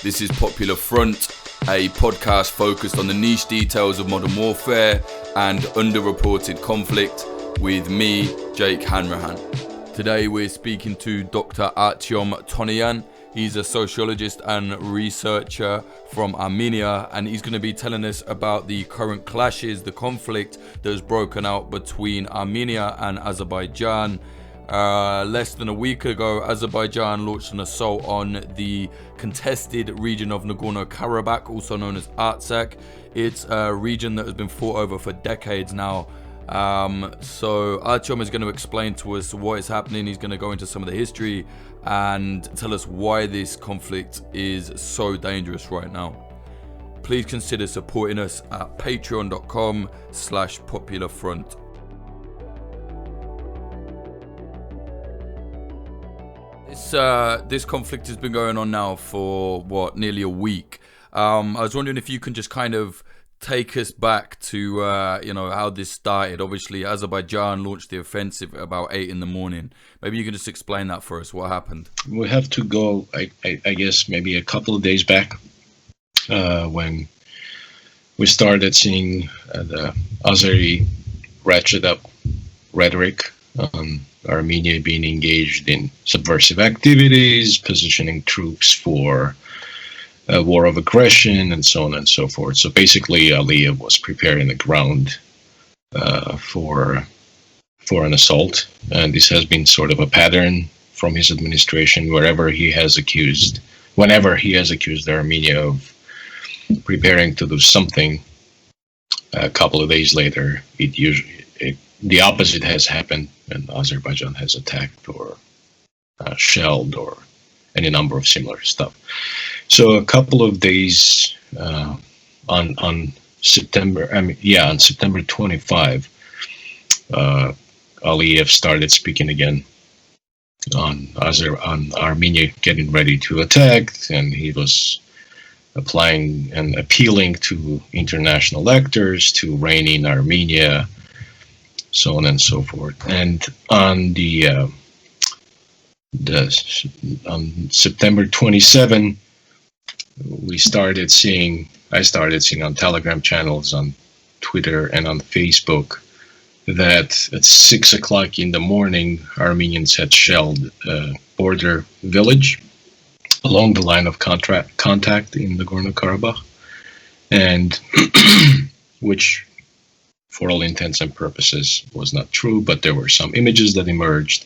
This is Popular Front, a podcast focused on the niche details of modern warfare and underreported conflict with me, Jake Hanrahan. Today we're speaking to Dr Artyom Tonoyan. He's a sociologist and researcher from Armenia, and he's going to be telling us about the current clashes, the conflict that has broken out between Armenia and Azerbaijan. Less than a week ago, Azerbaijan launched an assault on the contested region of Nagorno-Karabakh, also known as Artsakh. It's a region that has been fought over for decades now. So Artyom is going to explain to us what is happening. He's going to go into some of the history and tell us why this conflict is so dangerous right now. Please consider supporting us at patreon.com/popularfront. This conflict has been going on now for nearly a week. I was wondering if you can just kind of take us back to how this started. Obviously, Azerbaijan launched the offensive at about 8 a.m. Maybe you can just explain that for us. What happened? We have to go, I guess, maybe a couple of days back when we started seeing the Azeri ratchet up rhetoric. Armenia being engaged in subversive activities, positioning troops for a war of aggression, and so on and so forth. So basically, Aliyev was preparing the ground for an assault, and this has been sort of a pattern from his administration. Whenever he has accused Armenia of preparing to do something, a couple of days later, the opposite has happened, and Azerbaijan has attacked or shelled or any number of similar stuff. So a couple of days on September 25, Aliyev started speaking again on Armenia getting ready to attack, and he was applying and appealing to international actors to rein in Armenia, so on and so forth. And on on September 27, I started seeing on Telegram channels, on Twitter, and on Facebook that at 6 o'clock in the morning, Armenians had shelled a border village along the line of contact in Nagorno-Karabakh, and which, for all intents and purposes, was not true, but there were some images that emerged,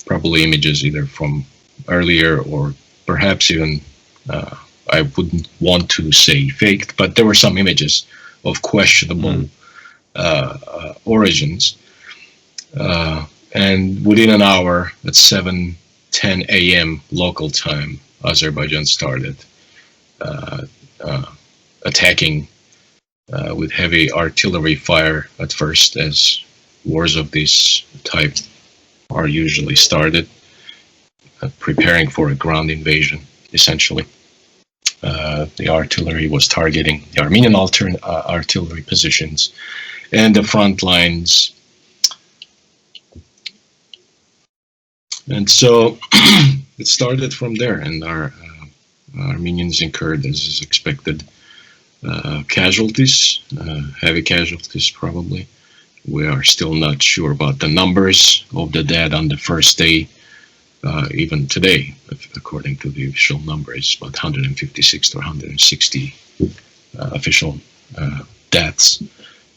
probably images either from earlier or perhaps even, I wouldn't want to say faked, but there were some images of questionable origins. And within an hour, at 7:10 a.m. local time, Azerbaijan started attacking with heavy artillery fire at first, as wars of this type are usually started, preparing for a ground invasion, essentially. The artillery was targeting the Armenian artillery positions and the front lines. And so it started from there, and our Armenians incurred, as is expected, casualties, heavy casualties probably. We are still not sure about the numbers of the dead on the first day. Even today, according to the official numbers, about 156 to 160 official deaths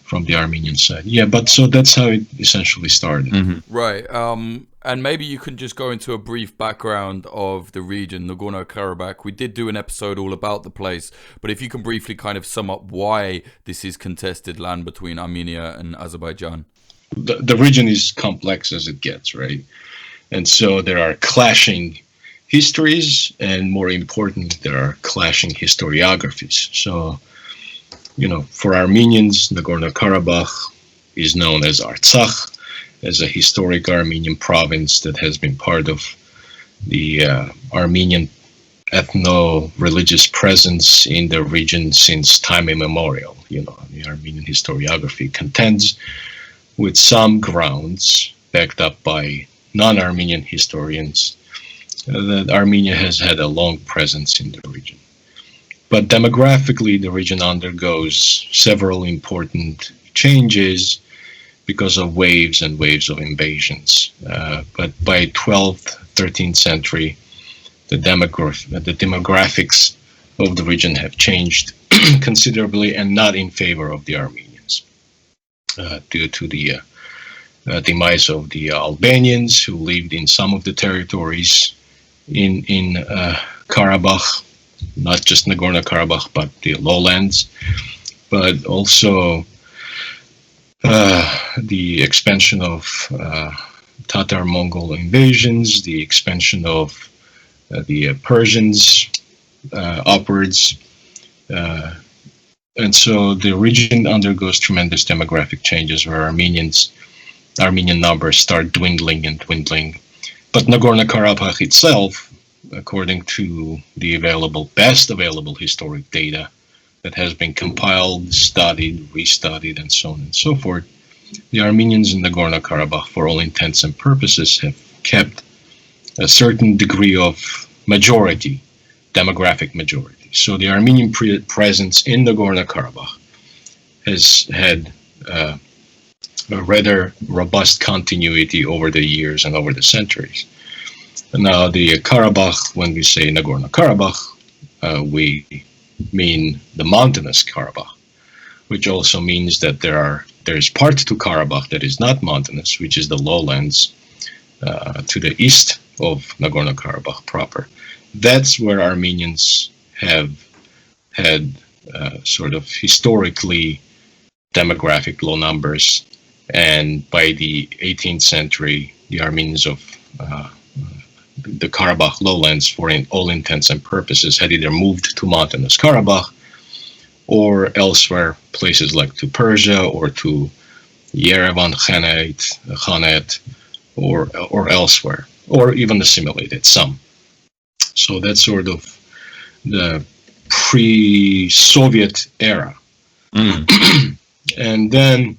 from the Armenian side. Yeah, but so that's how it essentially started. Mm-hmm. Right. And maybe you can just go into a brief background of the region, Nagorno-Karabakh. We did do an episode all about the place, but if you can briefly kind of sum up why this is contested land between Armenia and Azerbaijan. The region is complex as it gets, right? And so there are clashing histories, and more importantly, there are clashing historiographies. So, for Armenians, Nagorno-Karabakh is known as Artsakh, as a historic Armenian province that has been part of the Armenian ethno-religious presence in the region since time immemorial. The Armenian historiography contends with some grounds backed up by non-Armenian historians that Armenia has had a long presence in the region. But demographically, the region undergoes several important changes because of waves and waves of invasions. But by 12th, 13th century, the demographics of the region have changed considerably, and not in favor of the Armenians, due to the demise of the Albanians who lived in some of the territories in Karabakh, not just Nagorno-Karabakh, but the lowlands, but also the expansion of Tatar-Mongol invasions, the expansion of the Persians upwards, and so the region undergoes tremendous demographic changes where Armenian numbers start dwindling and dwindling. But Nagorno-Karabakh itself, according to the best available historic data that has been compiled, studied, restudied, and so on and so forth, the Armenians in Nagorno-Karabakh, for all intents and purposes, have kept a certain degree of majority, demographic majority. So the Armenian presence in Nagorno-Karabakh has had a rather robust continuity over the years and over the centuries. Now, the Karabakh, when we say Nagorno-Karabakh, we mean the mountainous Karabakh, which also means that there is part to Karabakh that is not mountainous, which is the lowlands to the east of Nagorno-Karabakh proper. That's where Armenians have had sort of historically demographic low numbers, and by the 18th century, the Armenians of the Karabakh lowlands, for all intents and purposes, had either moved to mountainous Karabakh or elsewhere, places like to Persia or to Yerevan Khanate or elsewhere, or even assimilated some. So that's sort of the pre-Soviet era. And then,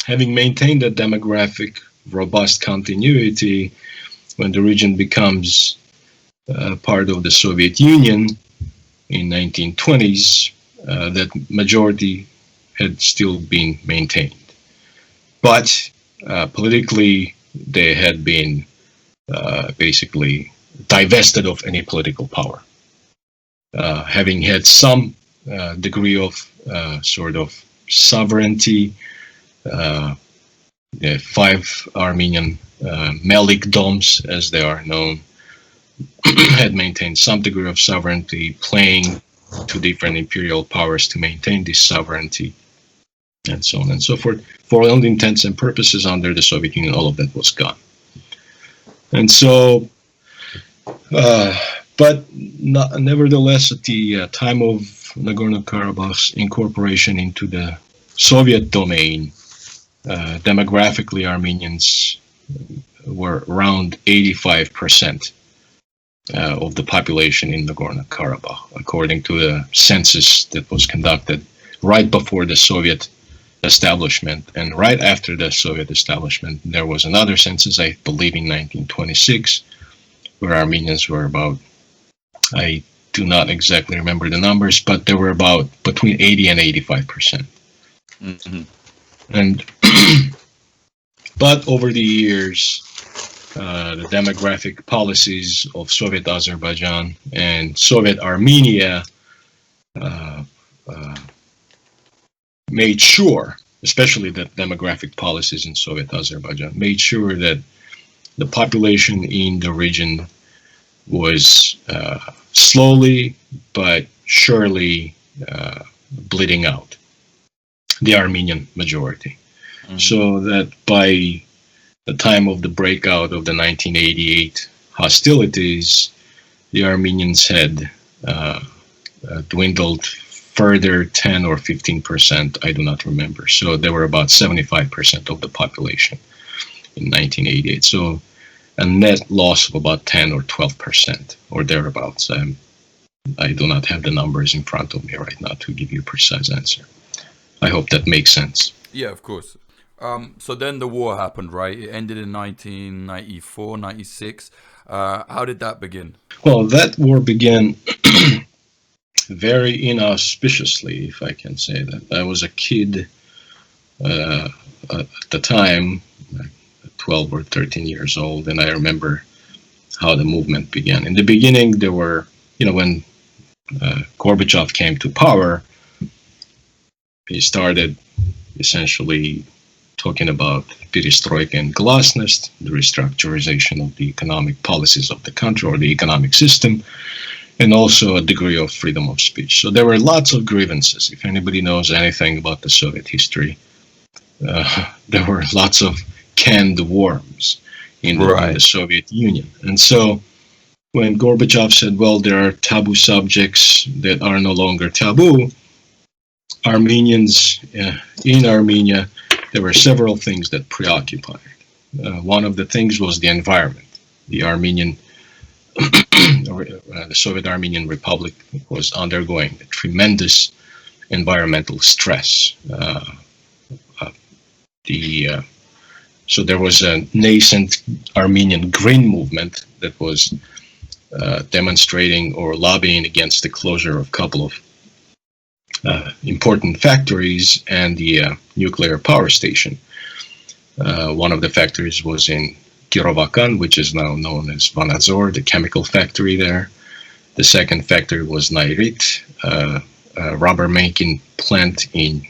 having maintained that demographic robust continuity, when the region becomes part of the Soviet Union in 1920s, that majority had still been maintained. But politically, they had been basically divested of any political power. Having had some degree of sort of sovereignty, 5 Armenian Melik domes, as they are known, had maintained some degree of sovereignty, playing to different imperial powers to maintain this sovereignty, and so on and so forth. For all intents and purposes, under the Soviet Union, all of that was gone. And so, but nevertheless, at the time of Nagorno-Karabakh's incorporation into the Soviet domain, demographically, Armenians were around 85% of the population in Nagorno-Karabakh, according to the census that was conducted right before the Soviet establishment. And right after the Soviet establishment, there was another census, I believe in 1926, where Armenians were about, I do not exactly remember the numbers, but they were about between 80 and 85%. Mm-hmm. And but over the years, the demographic policies of Soviet Azerbaijan and Soviet Armenia made sure, especially the demographic policies in Soviet Azerbaijan, made sure that the population in the region was slowly but surely bleeding out, the Armenian majority. Mm-hmm. So that by the time of the breakout of the 1988 hostilities, the Armenians had dwindled further 10 or 15%, I do not remember. So they were about 75% of the population in 1988. So a net loss of about 10 or 12% or thereabouts. I do not have the numbers in front of me right now to give you a precise answer. I hope that makes sense. Yeah, of course. So then the war happened, right? It ended in 1994, 96. How did that begin? Well, that war began very inauspiciously, if I can say that. I was a kid at the time, like 12 or 13 years old, and I remember how the movement began. In the beginning, there were, when Gorbachev came to power, he started essentially talking about perestroika and glasnost, the restructurization of the economic policies of the country or the economic system, and also a degree of freedom of speech. So there were lots of grievances. If anybody knows anything about the Soviet history, there were lots of canned worms in the Soviet Union. And so when Gorbachev said, well, there are taboo subjects that are no longer taboo, Armenians in Armenia, there were several things that preoccupied. One of the things was the environment. The Armenian, the Soviet Armenian Republic was undergoing a tremendous environmental stress. So there was a nascent Armenian green movement that was demonstrating or lobbying against the closure of a couple of important factories and the nuclear power station. One of the factories was in Kirovakan, which is now known as Vanadzor, the chemical factory there. The second factory was Nairit, a rubber making plant in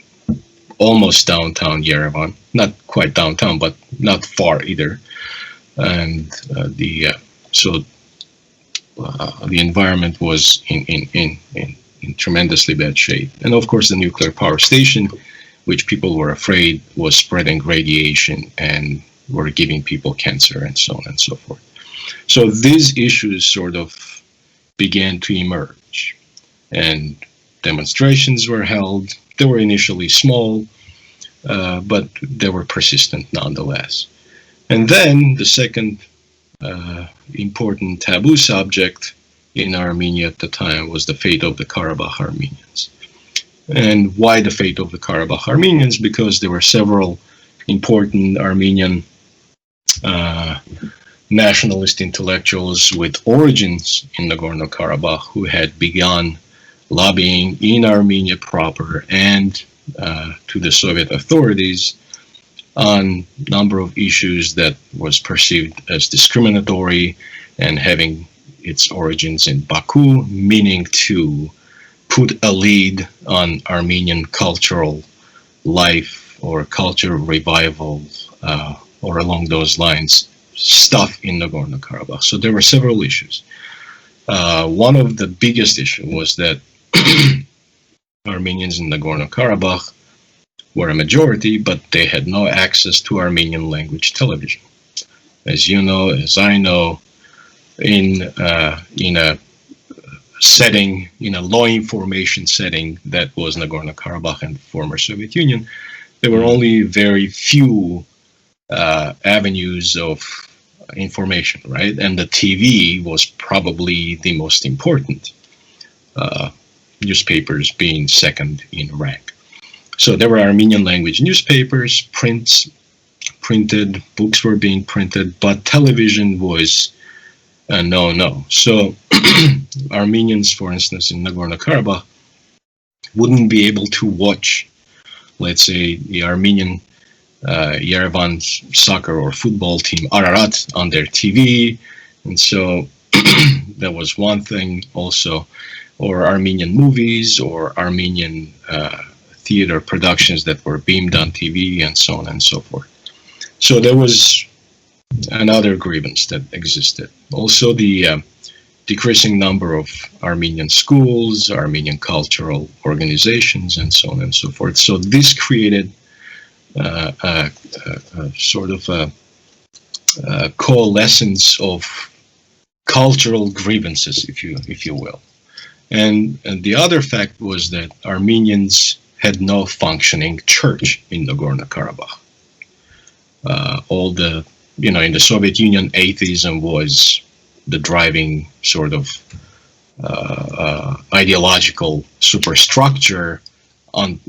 almost downtown Yerevan, not quite downtown, but not far either. And the environment was in tremendously bad shape. And of course, the nuclear power station, which people were afraid was spreading radiation and were giving people cancer and so on and so forth. So these issues sort of began to emerge, and demonstrations were held. They were initially small, but they were persistent nonetheless. And then the second important taboo subject in Armenia at the time was the fate of the Karabakh Armenians. And why the fate of the Karabakh Armenians? Because there were several important Armenian nationalist intellectuals with origins in Nagorno-Karabakh who had begun lobbying in Armenia proper and to the Soviet authorities on a number of issues that was perceived as discriminatory and having its origins in Baku, meaning to put a lead on Armenian cultural life or cultural revival or along those lines stuff in Nagorno-Karabakh. So there were several issues. One of the biggest issues was that Armenians in Nagorno-Karabakh were a majority, but they had no access to Armenian language television. As you know, as I know, in a setting, in a law information setting that was Nagorno-Karabakh and the former Soviet Union, there were only very few avenues of information, right? And the TV was probably the most important, newspapers being second in rank. So there were Armenian language newspapers, printed, books were being printed, but television was no. So Armenians, for instance, in Nagorno-Karabakh, wouldn't be able to watch, let's say, the Armenian Yerevan soccer or football team Ararat on their TV. And so that was one thing also, or Armenian movies or Armenian theater productions that were beamed on TV and so on and so forth. So there was another grievance that existed. Also the decreasing number of Armenian schools, Armenian cultural organizations, and so on and so forth. So this created a sort of a coalescence of cultural grievances, if you will. And the other fact was that Armenians had no functioning church in Nagorno-Karabakh. All the, in the Soviet Union, atheism was the driving sort of ideological superstructure under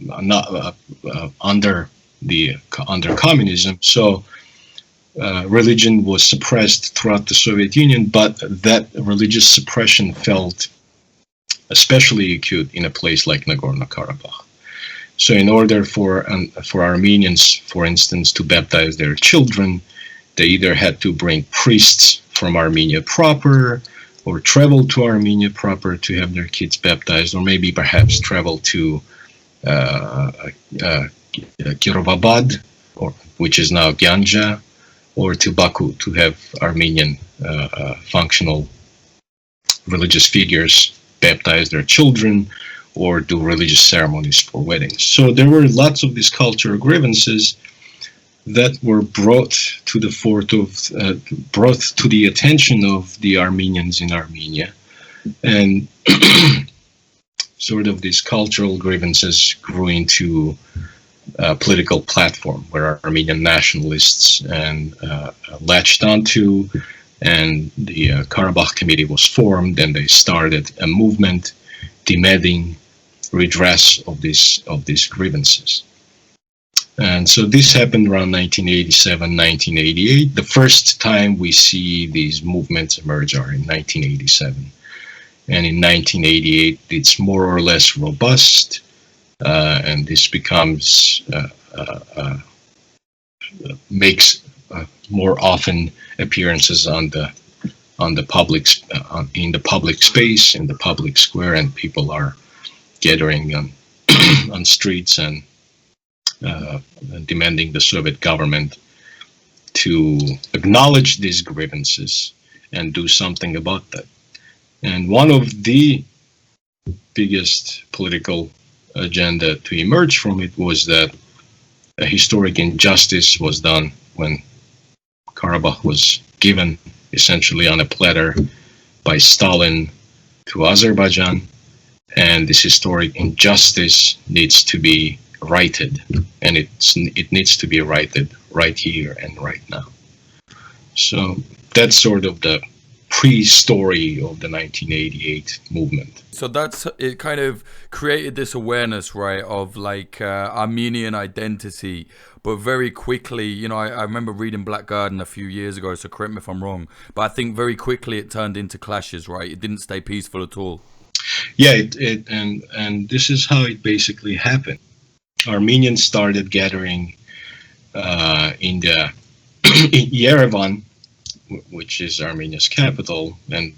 communism. So religion was suppressed throughout the Soviet Union, but that religious suppression felt especially acute in a place like Nagorno-Karabakh. So in order for Armenians, for instance, to baptize their children, they either had to bring priests from Armenia proper, or travel to Armenia proper to have their kids baptized, or maybe perhaps travel to Kirovabad, which is now Ganja, or to Baku to have Armenian functional religious figures baptize their children or do religious ceremonies for weddings. So there were lots of these cultural grievances that were brought to the attention of the Armenians in Armenia, and sort of these cultural grievances grew into a political platform where Armenian nationalists latched onto, and the Karabakh Committee was formed, and they started a movement demanding redress of these grievances. And so this happened around 1987, 1988. The first time we see these movements emerge are in 1987. And in 1988, it's more or less robust, and this becomes makes more often appearances in the public space, in the public square, and people are gathering on streets and demanding the Soviet government to acknowledge these grievances and do something about that. And one of the biggest political agenda to emerge from it was that a historic injustice was done when Karabakh was given essentially on a platter by Stalin to Azerbaijan, and this historic injustice needs to be righted, and it needs to be righted right here and right now. So that's sort of the pre-story of the 1988 movement. So it kind of created this awareness, right, of like Armenian identity, but very quickly, I remember reading Black Garden a few years ago, so correct me if I'm wrong, but I think very quickly it turned into clashes, right? It didn't stay peaceful at all. Yeah, and this is how it basically happened. Armenians started gathering in Yerevan, which is Armenia's capital, and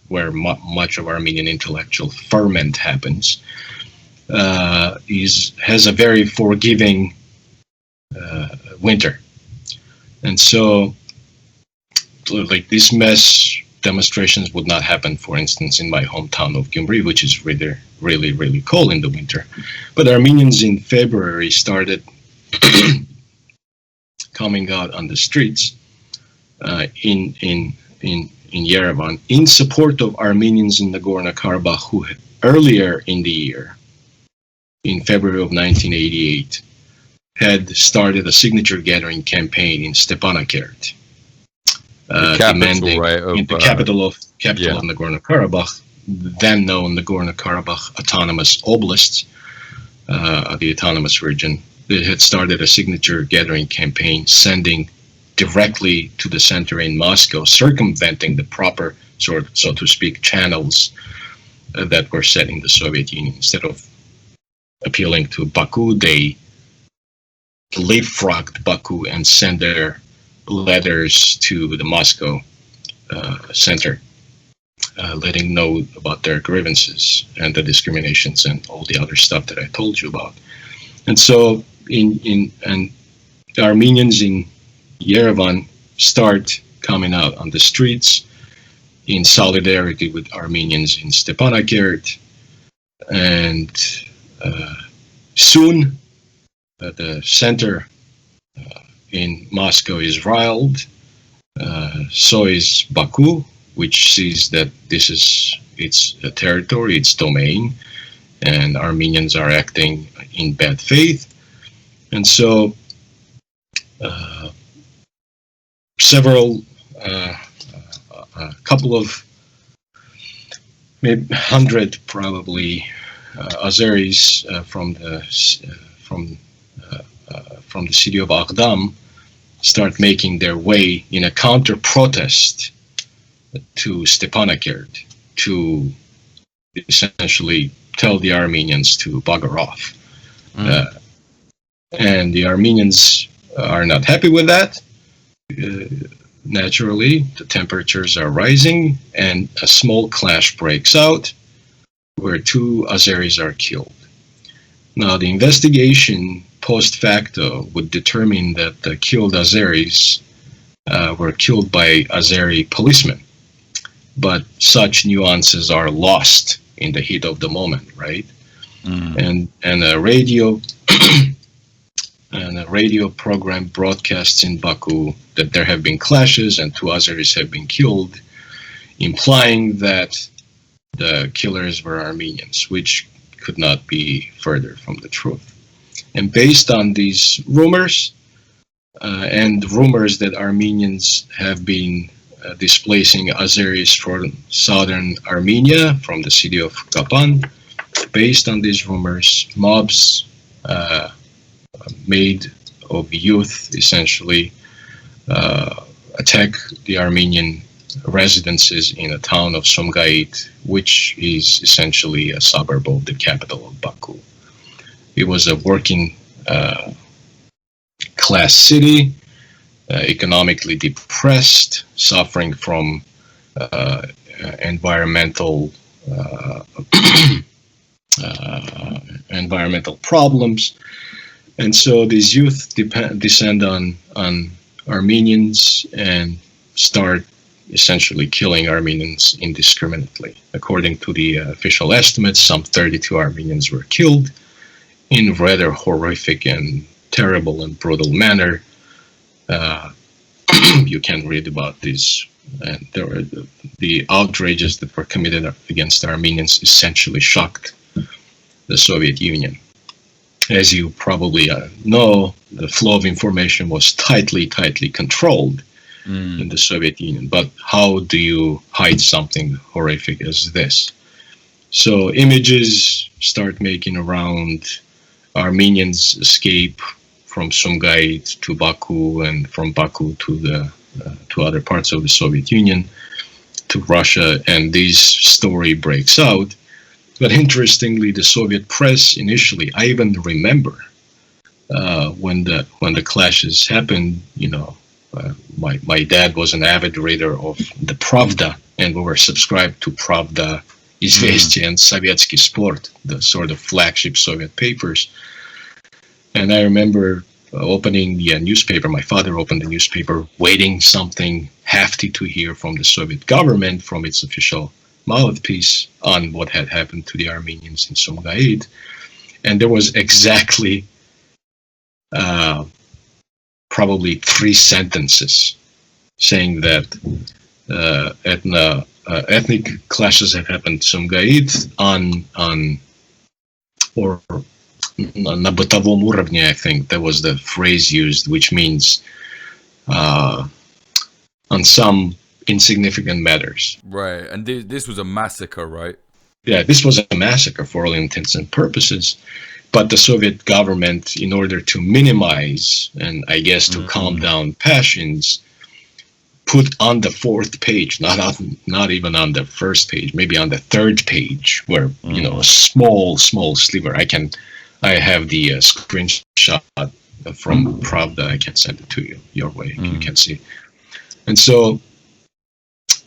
where much of Armenian intellectual ferment happens, has a very forgiving winter, and so like this mess demonstrations would not happen, for instance, in my hometown of Gyumri, which is really, really, really cold in the winter. But Armenians in February started coming out on the streets in Yerevan in support of Armenians in Nagorno-Karabakh who had earlier in the year, in February of 1988, had started a signature gathering campaign in Stepanakert. Demanding in the capital of Nagorno-Karabakh, then known Nagorno-Karabakh Autonomous Oblast, the autonomous region. They had started a signature gathering campaign, sending directly to the center in Moscow, circumventing the proper so to speak, channels that were set in the Soviet Union. Instead of appealing to Baku, they leapfrogged Baku and sent their letters to the Moscow center, letting know about their grievances and the discriminations and all the other stuff that I told you about. And so the Armenians in Yerevan start coming out on the streets in solidarity with Armenians in Stepanakert, and soon the center in Moscow is riled. So is Baku, which sees that this is its territory, its domain, and Armenians are acting in bad faith. And so a couple of, maybe 100 probably, Azeris from the city of Aghdam start making their way in a counter-protest to Stepanakert to essentially tell the Armenians to bugger off. And the Armenians are not happy with that. Naturally, the temperatures are rising, and a small clash breaks out where 2 Azeris are killed. Now, the investigation post facto would determine that the killed Azeris were killed by Azeri policemen. But such nuances are lost in the heat of the moment, right? And a radio and a radio program broadcasts in Baku that there have been clashes and 2 Azeris have been killed, implying that the killers were Armenians, which could not be further from the truth. And based on these rumors, and rumors that Armenians have been displacing Azeris from southern Armenia, from the city of Kapan, based on these rumors, mobs made of youth essentially attack the Armenian residences in a town of Sumgait, which is essentially a suburb of the capital of Baku. It was a working class city, economically depressed, suffering from environmental problems. And so these youth descend on Armenians and start essentially killing Armenians indiscriminately. According to the official estimates, some 32 Armenians were killed in rather horrific and terrible and brutal manner. You can read about this. And there were the outrages that were committed against Armenians essentially shocked the Soviet Union. As you probably know, the flow of information was tightly controlled in the Soviet Union. But how do you hide something horrific as this? So images start making around. Armenians escape from Sumgait to Baku, and from Baku to other parts of the Soviet Union, to Russia, and this story breaks out. But interestingly, the Soviet press initially, I even remember when the clashes happened. My dad was an avid reader of the Pravda, and we were subscribed to Pravda, Izvestia, and Sovietsky Sport, the sort of flagship Soviet papers. And I remember opening the newspaper. My father opened the newspaper, waiting something hefty to hear from the Soviet government, from its official mouthpiece, on what had happened to the Armenians in Sumgait. And there was exactly probably 3 sentences saying that ethnic clashes have happened in Sumgait на бытовом уровне, I think that was the phrase used, which means on some insignificant matters. Right, and this was a massacre, right? Yeah, this was a massacre for all intents and purposes. But the Soviet government, in order to minimize and I guess to calm down passions, put on the 4th page, not even on the 1st page, maybe on the 3rd page, where a small sliver. I have the screenshot from Pravda. I can send it to you your way. You can see. And so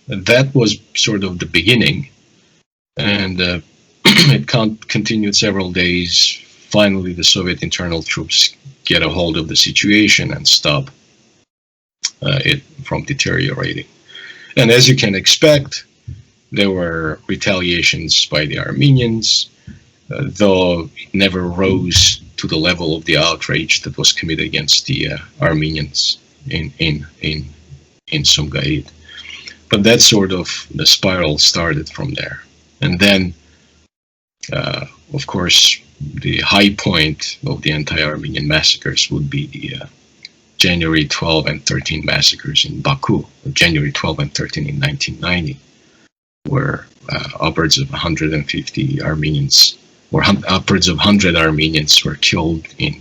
that was sort of the beginning, and it continued several days. Finally, the Soviet internal troops get a hold of the situation and stop it from deteriorating. And as you can expect, there were retaliations by the Armenians, though it never rose to the level of the outrage that was committed against the Armenians in Sumgait. But that sort of the spiral started from there. And then, of course, the high point of the anti-Armenian massacres would be the January 12 and 13 massacres in Baku, January 12 and 13 in 1990, where upwards of 150 Armenians, or upwards of 100 Armenians were killed in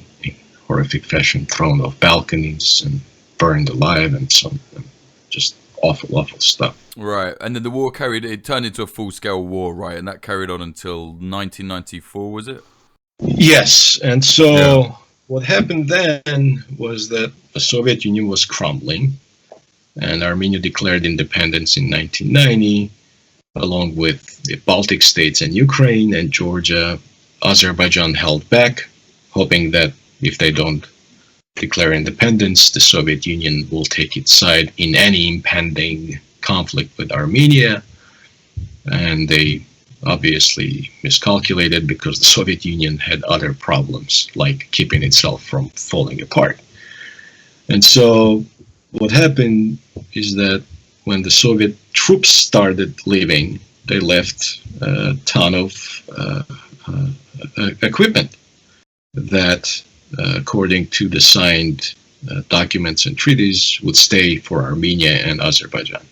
horrific fashion, thrown off balconies and burned alive, and some just awful stuff. Right, and then the war it turned into a full-scale war, right? And that carried on until 1994, was it? Yes, and so what happened then was that the Soviet Union was crumbling, and Armenia declared independence in 1990, along with the Baltic states and Ukraine and Georgia. Azerbaijan held back, hoping that if they don't declare independence, the Soviet Union will take its side in any impending conflict with Armenia. And they obviously miscalculated, because the Soviet Union had other problems, like keeping itself from falling apart. And so what happened is that when the Soviet troops started leaving, they left a ton of equipment that, according to the signed documents and treaties, would stay for Armenia and Azerbaijan.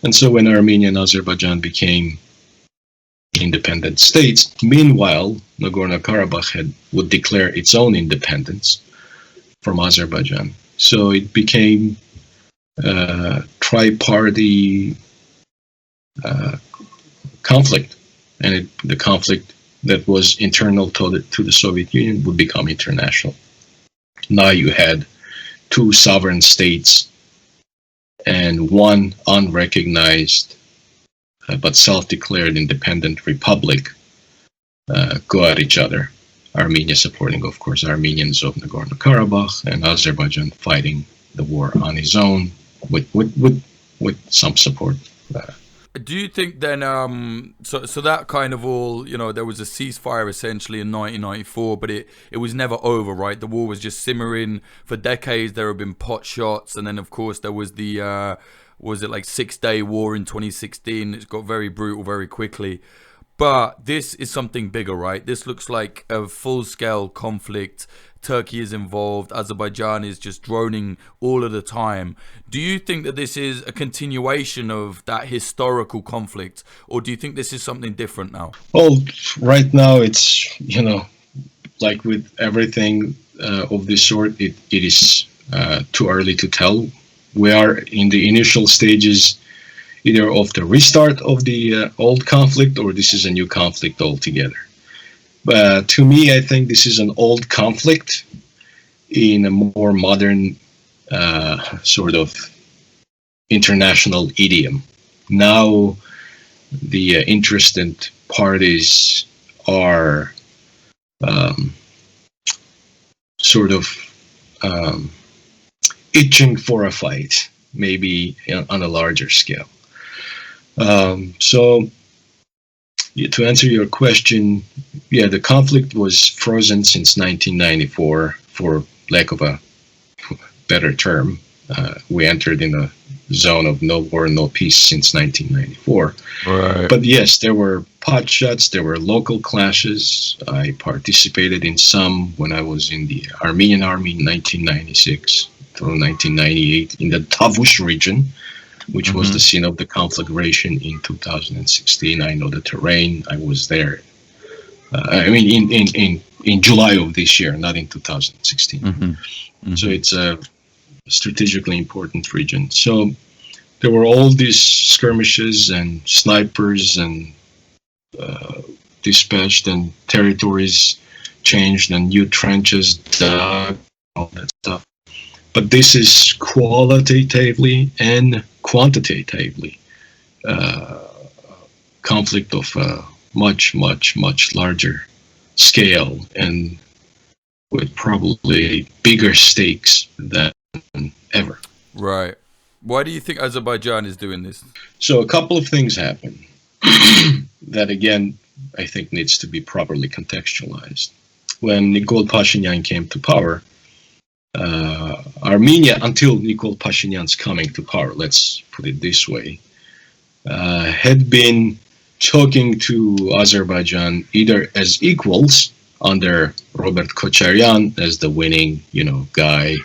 And so when Armenia and Azerbaijan became independent states, meanwhile, Nagorno-Karabakh would declare its own independence from Azerbaijan. So it became a tri-party conflict, and the conflict that was internal to the Soviet Union would become international. Now you had two sovereign states and one unrecognized but self-declared independent republic go at each other. Armenia supporting, of course, Armenians of Nagorno-Karabakh, and Azerbaijan fighting the war on his own with some support. Do you think then, so that kind of all, there was a ceasefire essentially in 1994, but it was never over, right? The war was just simmering for decades. There have been pot shots, and then of course there was the, was it like 6-day war in 2016? It got very brutal very quickly. But this is something bigger, right? This looks like a full-scale conflict. Turkey is involved. Azerbaijan is just droning all of the time. Do you think that this is a continuation of that historical conflict, or do you think this is something different now? Well, right now it's, like with everything of this sort, it is too early to tell. We are in the initial stages either of the restart of the old conflict, or this is a new conflict altogether. But to me, I think this is an old conflict in a more modern sort of international idiom. Now the interested parties are sort of itching for a fight, maybe on a larger scale. So to answer your question, the conflict was frozen since 1994, for lack of a better term. We entered in a zone of no war, no peace since 1994. Right. But yes, there were pot shots, there were local clashes. I participated in some when I was in the Armenian army in 1996 through 1998 in the Tavush region, which was the scene of the conflagration in 2016. I know the terrain. I was there. In July of this year, not in 2016. So it's a strategically important region. So there were all these skirmishes and snipers and dispatched, and territories changed, and new trenches dug, all that stuff. But this is qualitatively and quantitatively conflict of much larger scale, and with probably bigger stakes than ever. Right. Why do you think Azerbaijan is doing this? So a couple of things happen that, again, I think needs to be properly contextualized. When Nikol Pashinyan came to power, Armenia, until Nikol Pashinyan's coming to power, let's put it this way, had been talking to Azerbaijan either as equals under Robert Kocharyan as the winning, guy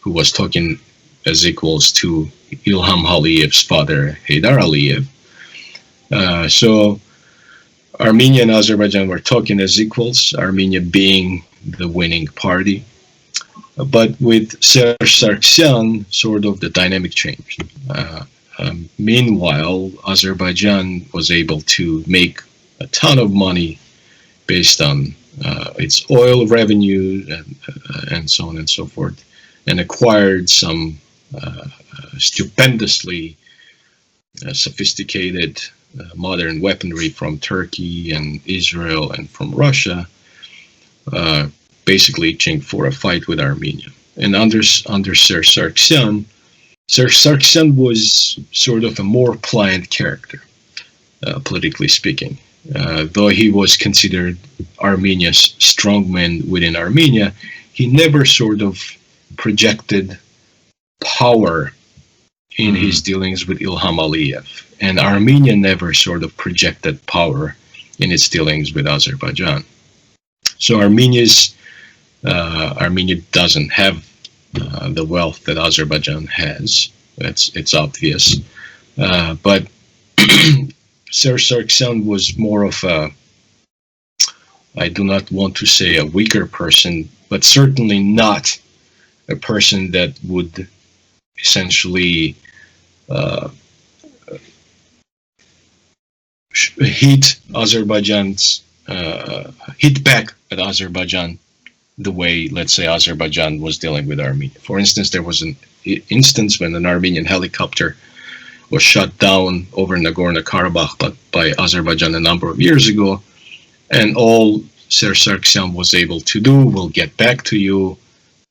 who was talking as equals to Ilham Aliyev's father, Heydar Aliyev. So Armenia and Azerbaijan were talking as equals, Armenia being the winning party. But with Serge Sargsyan, sort of the dynamic changed. Meanwhile, Azerbaijan was able to make a ton of money based on its oil revenue and so on and so forth, and acquired some stupendously sophisticated modern weaponry from Turkey and Israel and from Russia, basically itching for a fight with Armenia. And under Serge Sargsyan was sort of a more pliant character, politically speaking. Though he was considered Armenia's strongman within Armenia, he never sort of projected power in his dealings with Ilham Aliyev. And Armenia never sort of projected power in its dealings with Azerbaijan. So Armenia doesn't have the wealth that Azerbaijan has. It's obvious. But Serge Sargsyan was more of a, I do not want to say a weaker person, but certainly not a person that would essentially hit back at Azerbaijan the way, let's say, Azerbaijan was dealing with Armenia. For instance, there was an instance when an Armenian helicopter was shot down over Nagorno-Karabakh by Azerbaijan a number of years ago, and all Serge Sargsyan was able to do, we'll get back to you,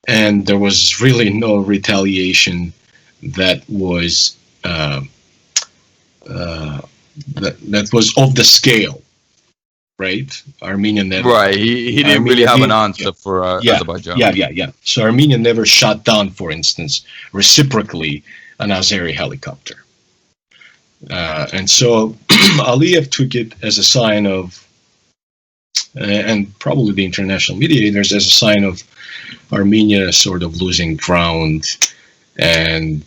and there was really no retaliation that was that was of the scale, right? Armenia never. Right, he didn't really have an answer for Azerbaijan. Yeah. So Armenia never shot down, for instance, reciprocally an Azeri helicopter. And so Aliyev took it as a sign of, and probably the international mediators, as a sign of Armenia sort of losing ground, and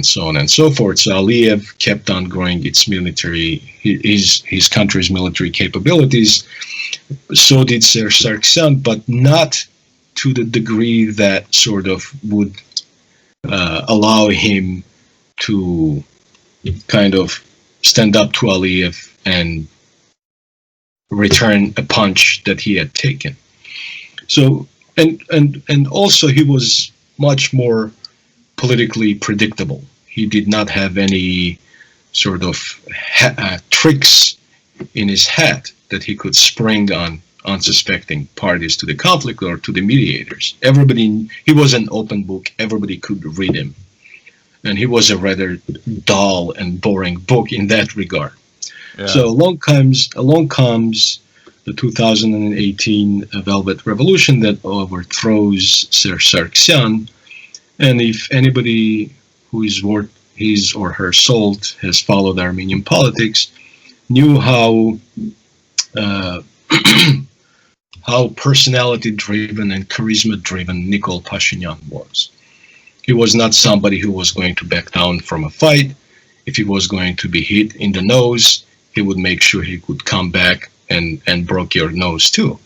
so on and so forth. So Aliyev kept on growing its military, his country's military capabilities. So did Serge Sargsyan, but not to the degree that sort of would allow him to kind of stand up to Aliyev and return a punch that he had taken. So and also he was much more politically predictable. He did not have any sort of tricks in his hat that he could spring on unsuspecting parties to the conflict or to the mediators. He was an open book. Everybody could read him. And he was a rather dull and boring book in that regard. Yeah. So along comes the 2018 Velvet Revolution that overthrows Serge Sargsyan. And if anybody who is worth his or her salt has followed Armenian politics, knew how how personality-driven and charisma-driven Nikol Pashinyan was. He was not somebody who was going to back down from a fight. If he was going to be hit in the nose, he would make sure he could come back and broke your nose too.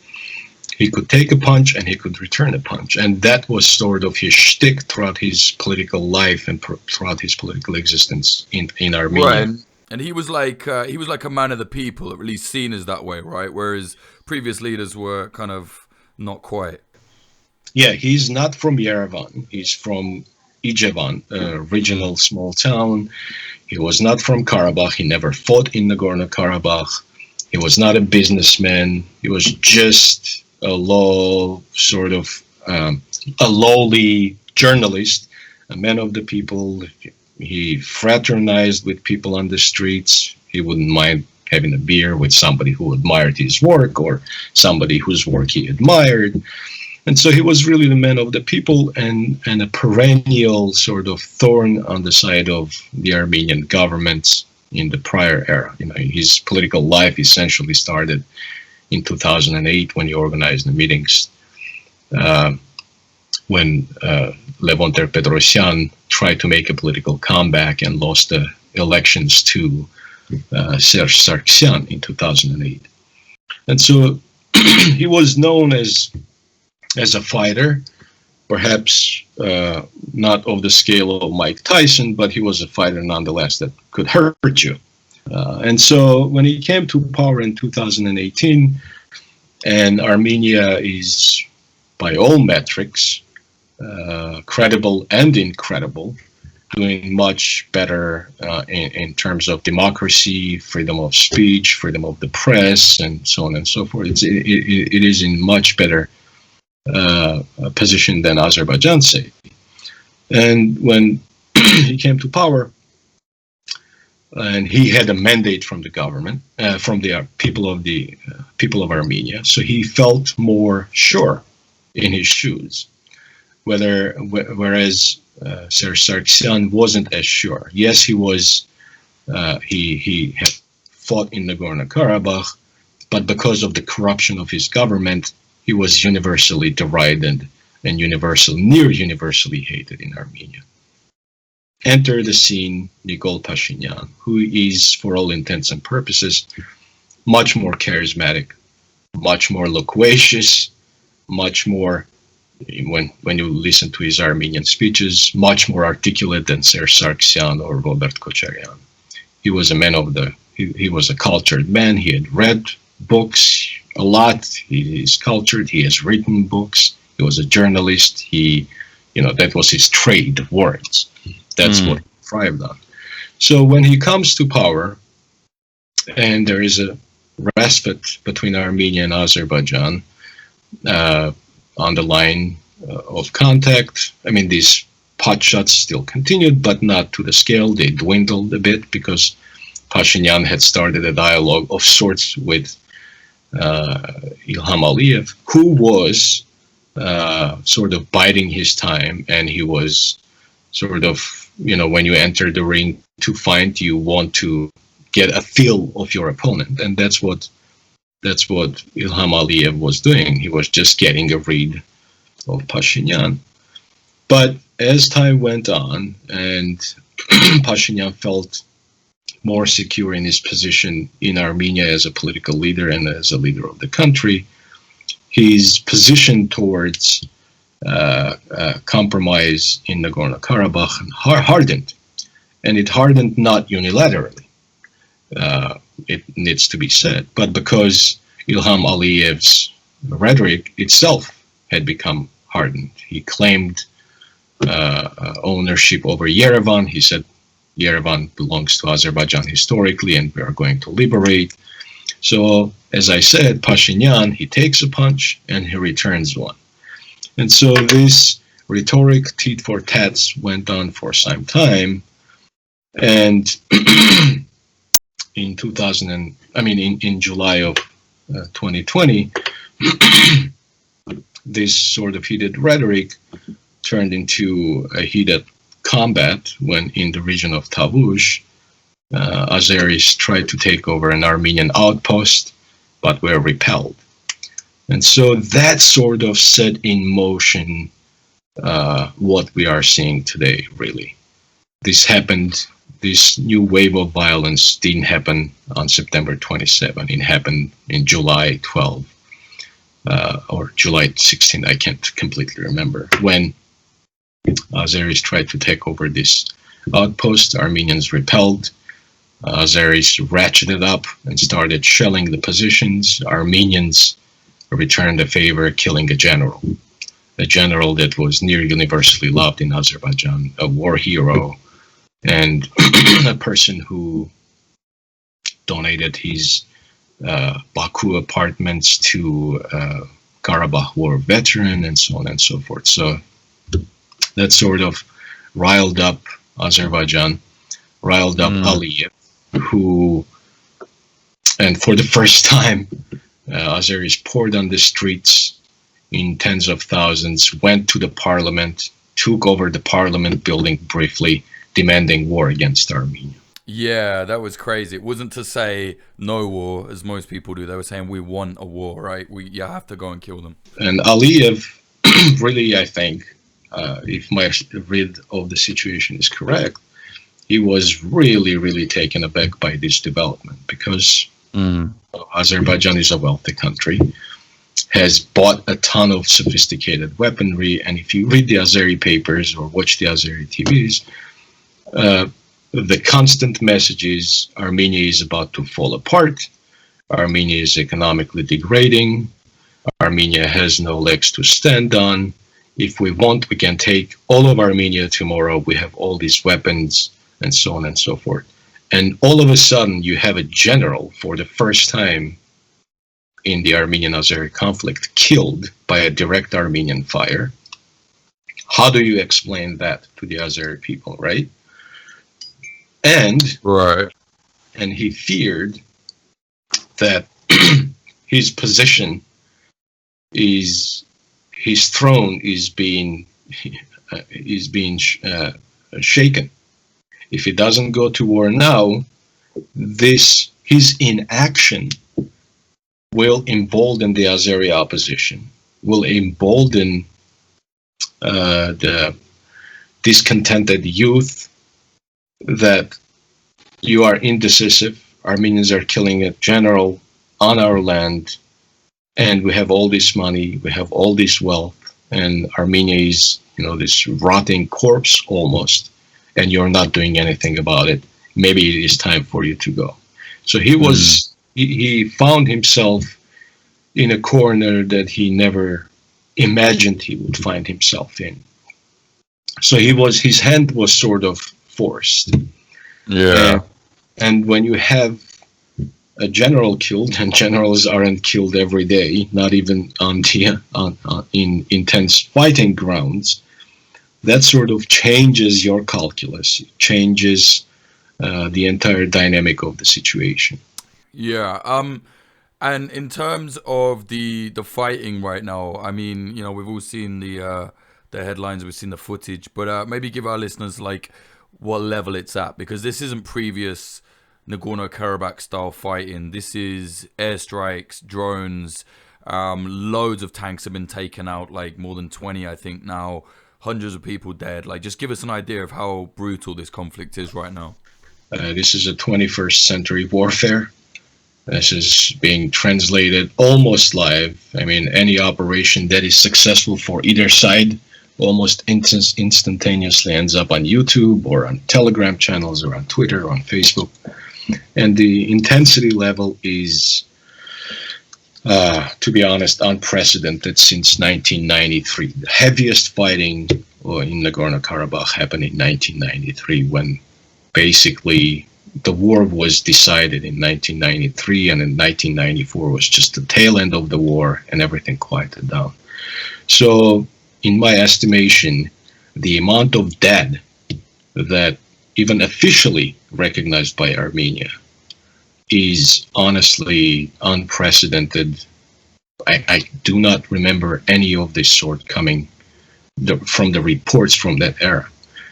He could take a punch and he could return a punch. And that was sort of his shtick throughout his political life and throughout his political existence in Armenia. Right. And he was like a man of the people, at least seen as that way, right? Whereas previous leaders were kind of not quite. Yeah, he's not from Yerevan. He's from Ijevan, a regional small town. He was not from Karabakh. He never fought in Nagorno-Karabakh. He was not a businessman. He was just a lowly journalist, a man of the people. He fraternized with people on the streets. He wouldn't mind having a beer with somebody who admired his work or somebody whose work he admired. And so he was really the man of the people and a perennial sort of thorn on the side of the Armenian governments in the prior era. You know, his political life essentially started in 2008 when he organized the meetings when Levon Ter-Petrosyan tried to make a political comeback and lost the elections to Serge Sargsyan in 2008. And so he was known as a fighter, perhaps not of the scale of Mike Tyson, but he was a fighter nonetheless that could hurt you. And so when he came to power in 2018, and Armenia is, by all metrics, credible and incredible, doing much better in terms of democracy, freedom of speech, freedom of the press, and so on and so forth. It is in much better position than Azerbaijan, say. And when he came to power, and he had a mandate from the government, from the people of Armenia, so he felt more sure in his shoes. Whereas Serge Sargsyan wasn't as sure. Yes, he was. He had fought in Nagorno-Karabakh, but because of the corruption of his government, he was universally derided and near universally hated in Armenia. Enter the scene Nikol Pashinyan, who is, for all intents and purposes, much more charismatic, much more loquacious, much more, when you listen to his Armenian speeches, much more articulate than Serge Sargsyan or Robert Kocharyan. He was a man of he was a cultured man. He had read books a lot. He is cultured. He has written books. He was a journalist. That was his trade, words. That's what he thrived on. So when he comes to power, and there is a respite between Armenia and Azerbaijan on the line of contact, I mean, these potshots still continued, but not to the scale. They dwindled a bit because Pashinyan had started a dialogue of sorts with Ilham Aliyev, who was sort of biding his time, and he was sort of, when you enter the ring to fight, you want to get a feel of your opponent, and that's what Ilham Aliyev was doing. He was just getting a read of Pashinyan. But as time went on, and Pashinyan felt more secure in his position in Armenia as a political leader and as a leader of the country, his position towards compromise in Nagorno-Karabakh hardened. And it hardened not unilaterally, it needs to be said, but because Ilham Aliyev's rhetoric itself had become hardened. He claimed ownership over Yerevan. He said Yerevan belongs to Azerbaijan historically, and we are going to liberate. So, as I said, Pashinyan, he takes a punch and he returns one. And so this rhetoric, tit for tats, went on for some time. And in July of 2020, this sort of heated rhetoric turned into a heated combat when, in the region of Tavush, Azeris tried to take over an Armenian outpost, but were repelled. And so that sort of set in motion what we are seeing today, really. This new wave of violence didn't happen on September 27. It happened in July 12 or July 16, I can't completely remember, when Azeris tried to take over this outpost. Armenians repelled. Azeris ratcheted up and started shelling the positions. Armenians returned the favor, killing a general that was near universally loved in Azerbaijan, a war hero, and a person who donated his Baku apartments to Karabakh war veteran, and so on and so forth. So that sort of riled up Azerbaijan, riled up Aliyev, who, and for the first time, Azeris poured on the streets in tens of thousands, went to the parliament, took over the parliament building briefly, demanding war against Armenia. Yeah, that was crazy. It wasn't to say no war, as most people do. They were saying we want a war, right? You have to go and kill them. And Aliyev, really, I think, if my read of the situation is correct, he was really, really taken aback by this development because Azerbaijan is a wealthy country. has bought a ton of sophisticated weaponry. And if you read the Azeri papers or watch the Azeri TVs, the constant message is Armenia is about to fall apart. Armenia is economically degrading. Armenia has no legs to stand on. If we want, we can take all of Armenia tomorrow. We have all these weapons and so on and so forth. And all of a sudden, you have a general for the first time in the Armenian-Azeri conflict killed by a direct Armenian fire. How do you explain that to the Azeri people, right? And he feared that his position is, his throne is being shaken. If he doesn't go to war now, his inaction will embolden the Azeri opposition, will embolden the discontented youth that you are indecisive. Armenians are killing a general on our land, and we have all this money, we have all this wealth, and Armenia is, this rotting corpse almost, and you're not doing anything about it. Maybe it is time for you to go. So he found himself in a corner that he never imagined he would find himself in. So his hand was sort of forced. Yeah. And when you have a general killed, and generals aren't killed every day, not even in intense fighting grounds, that sort of changes your calculus, changes the entire dynamic of the situation. Yeah. And in terms of the fighting right now, I mean, we've all seen the headlines, we've seen the footage, but maybe give our listeners what level it's at, because this isn't previous Nagorno-Karabakh style fighting. This is airstrikes, drones, loads of tanks have been taken out, more than 20 I think now, hundreds of people dead. Just give us an idea of how brutal this conflict is right now. This is a 21st century warfare. This is being translated almost live. I mean, any operation that is successful for either side almost instantaneously ends up on YouTube or on Telegram channels or on Twitter or on Facebook. And the intensity level is, to be honest, unprecedented since 1993. The heaviest fighting in Nagorno-Karabakh happened in 1993, when basically the war was decided in 1993, and in 1994 was just the tail end of the war and everything quieted down. So in my estimation, the amount of dead that even officially recognized by Armenia is honestly unprecedented. I do not remember any of this sort coming from the reports from that era.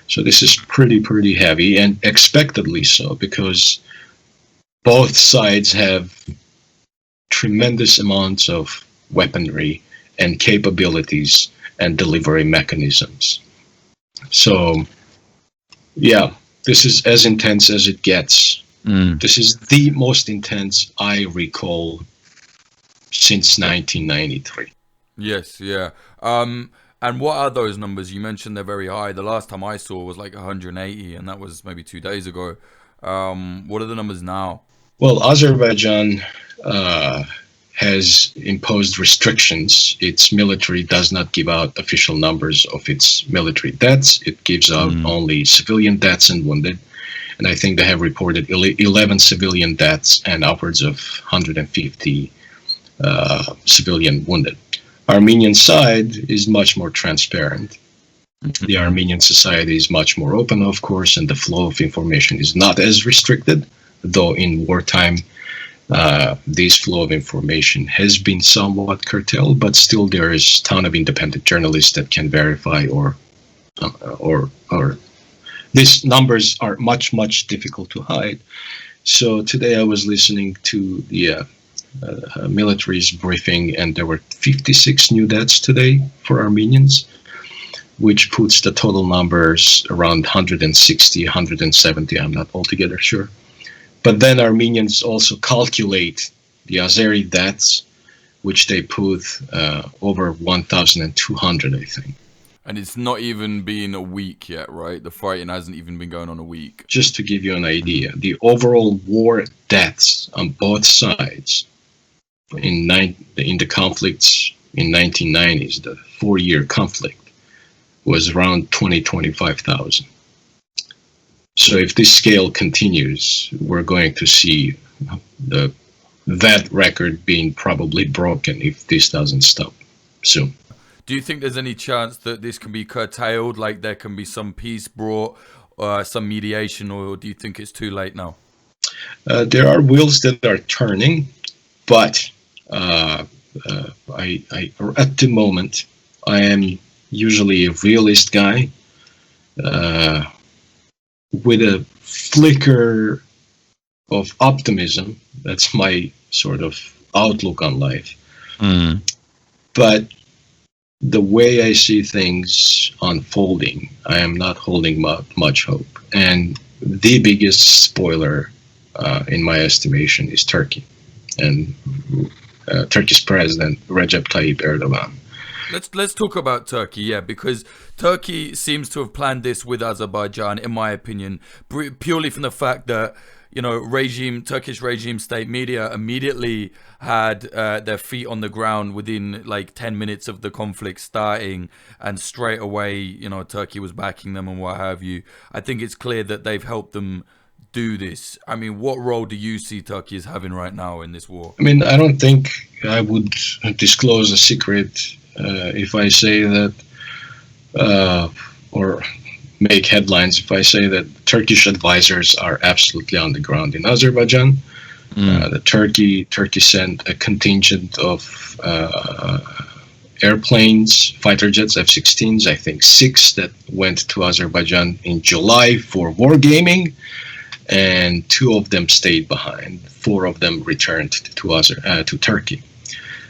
So this is pretty heavy, and expectedly so, because both sides have tremendous amounts of weaponry and capabilities and delivery mechanisms. So, yeah, this is as intense as it gets. This is the most intense I recall since 1993. Yes, yeah. And what are those numbers? You mentioned they're very high. The last time I saw was 180, and that was maybe 2 days ago. What are the numbers now? Well, Azerbaijan has imposed restrictions. Its military does not give out official numbers of its military deaths. It gives out only civilian deaths and wounded. And I think they have reported 11 civilian deaths and upwards of 150 civilian wounded. Armenian side is much more transparent. The Armenian society is much more open, of course, and the flow of information is not as restricted, though in wartime this flow of information has been somewhat curtailed, but still there is a ton of independent journalists that can verify or these numbers are much difficult to hide. So today I was listening to the military's briefing, and there were 56 new deaths today for Armenians, which puts the total numbers around 160, 170, I'm not altogether sure. But then Armenians also calculate the Azeri deaths which they put over 1,200, I think. And it's not even been a week yet, right? The fighting hasn't even been going on a week. Just to give you an idea, the overall war deaths on both sides in the conflicts in 1990s, the 4-year conflict, was around 25,000. So if this scale continues, we're going to see that record being probably broken if this doesn't stop soon. Do you think there's any chance that this can be curtailed, like there can be some peace brought, some mediation, or do you think it's too late now? There are wheels that are turning, but I at the moment, I am usually a realist guy with a flicker of optimism. That's my sort of outlook on life. But the way I see things unfolding, I am not holding much hope. And the biggest spoiler, in my estimation, is Turkey and Turkish President Recep Tayyip Erdogan. Let's talk about Turkey, yeah, because Turkey seems to have planned this with Azerbaijan, in my opinion, purely from the fact that, you know, Turkish regime state media immediately had their feet on the ground within like 10 minutes of the conflict starting, and straight away, you know, Turkey was backing them and what have you. I think it's clear that they've helped them do this. I mean, what role do you see Turkey is having right now in this war? I mean, I don't think I would disclose a secret if I say that, or make headlines if I say that Turkish advisors are absolutely on the ground in Azerbaijan. Turkey sent a contingent of airplanes, fighter jets, F-16s, I think 6 that went to Azerbaijan in July for wargaming, and 2 of them stayed behind. 4 of them returned to Turkey.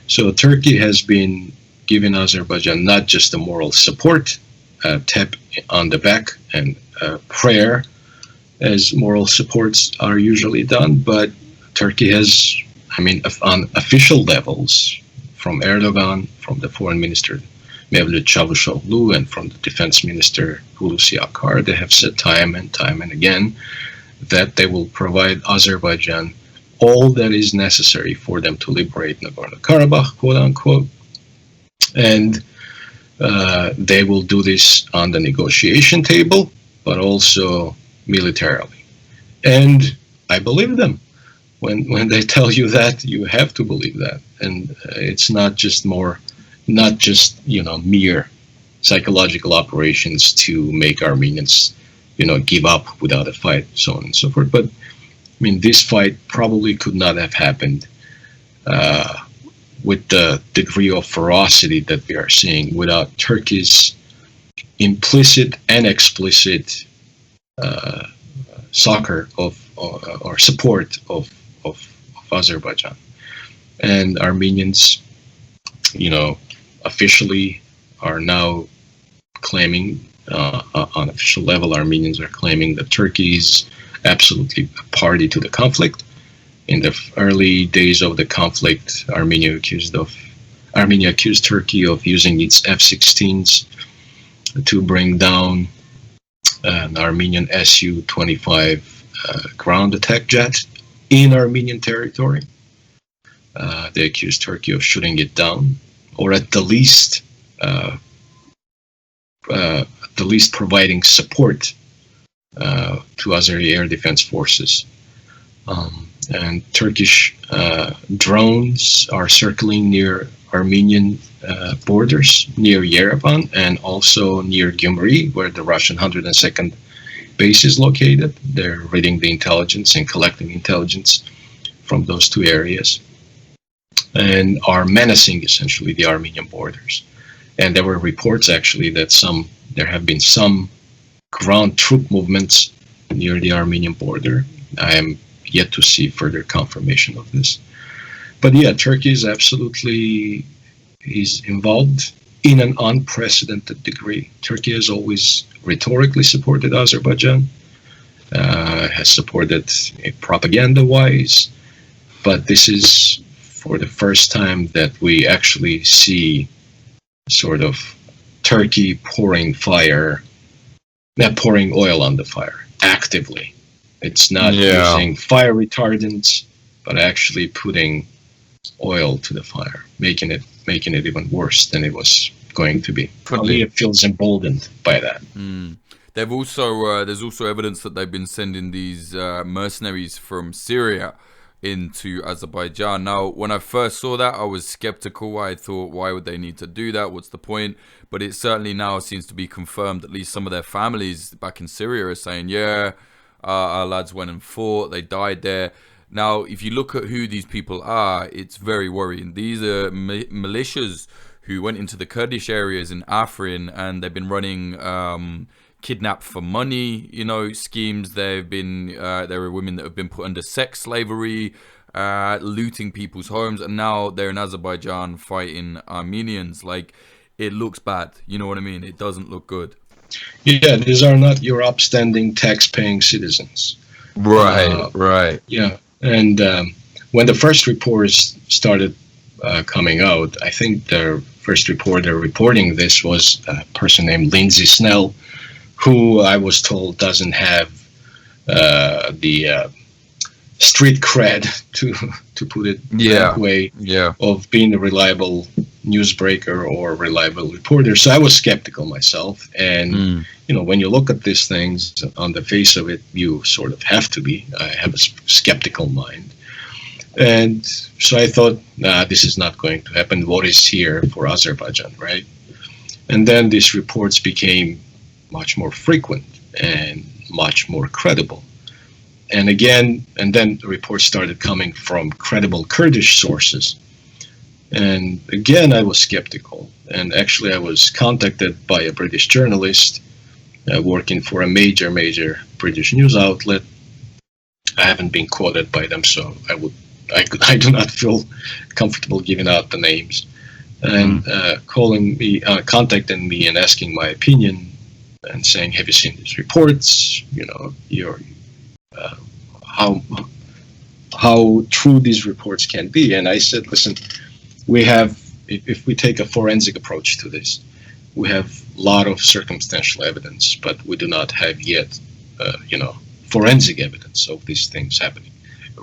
So Turkey has been giving Azerbaijan not just the moral support, tap on the back and prayer, as moral supports are usually done, but Turkey has, I mean, on official levels, from Erdogan, from the foreign minister Mevlut Çavuşoğlu, and from the defense minister Hulusi Akar, they have said time and again that they will provide Azerbaijan all that is necessary for them to liberate Nagorno-Karabakh, quote unquote, and they will do this on the negotiation table, but also militarily. And I believe them. When they tell you that, you have to believe that. And it's not just mere psychological operations to make Armenians, give up without a fight, so on and so forth. But I mean, this fight probably could not have happened with the degree of ferocity that we are seeing without Turkey's implicit and explicit soccer or support of Azerbaijan. And Armenians, officially are now claiming, on official level, Armenians are claiming that Turkey is absolutely a party to the conflict. In the early days of the conflict, Armenia accused Turkey of using its F-16s to bring down an Armenian Su-25 ground attack jet in Armenian territory. They accused Turkey of shooting it down, or at the least providing support to Azeri air defense forces. And Turkish drones are circling near Armenian borders, near Yerevan, and also near Gyumri, where the Russian 102nd base is located. They're reading the intelligence and collecting intelligence from those 2 areas, and are menacing essentially the Armenian borders. And there were reports actually that there have been some ground troop movements near the Armenian border. I am yet to see further confirmation of this. But yeah, Turkey is absolutely involved in an unprecedented degree. Turkey has always rhetorically supported Azerbaijan, has supported propaganda-wise, but this is for the first time that we actually see sort of Turkey pouring oil on the fire actively. It's not using fire retardants, but actually putting oil to the fire, making it even worse than it was going to be. Probably it feels emboldened by that. They've also there's also evidence that they've been sending these mercenaries from Syria into Azerbaijan. Now, when I first saw that, I was skeptical. I thought, why would they need to do that? What's the point? But it certainly now seems to be confirmed. At least some of their families back in Syria are saying, yeah, our lads went and fought. They died there. Now, if you look at who these people are, it's very worrying. These are militias who went into the Kurdish areas in Afrin, and they've been running kidnap for money, schemes. There are women that have been put under sex slavery, looting people's homes, and now they're in Azerbaijan fighting Armenians. Like, it looks bad. You know what I mean? It doesn't look good. Yeah, these are not your upstanding tax-paying citizens. Right. Yeah, and when the first reports started coming out, I think the first reporter reporting this was a person named Lindsay Snell, who I was told doesn't have the street cred, to put it that way, of being a reliable newsbreaker or reliable reporter. So I was skeptical myself. And, when you look at these things on the face of it, you sort of have to be. I have a skeptical mind. And so I thought, this is not going to happen. What is here for Azerbaijan, right? And then these reports became much more frequent and much more credible. And then the reports started coming from credible Kurdish sources. And again, I was skeptical. And actually, I was contacted by a British journalist working for a major British news outlet. I haven't been quoted by them, so I do not feel comfortable giving out the names. And contacting me and asking my opinion, and saying, have you seen these reports? How true these reports can be. And I said, listen, if we take a forensic approach to this, we have a lot of circumstantial evidence, but we do not have yet, forensic evidence of these things happening.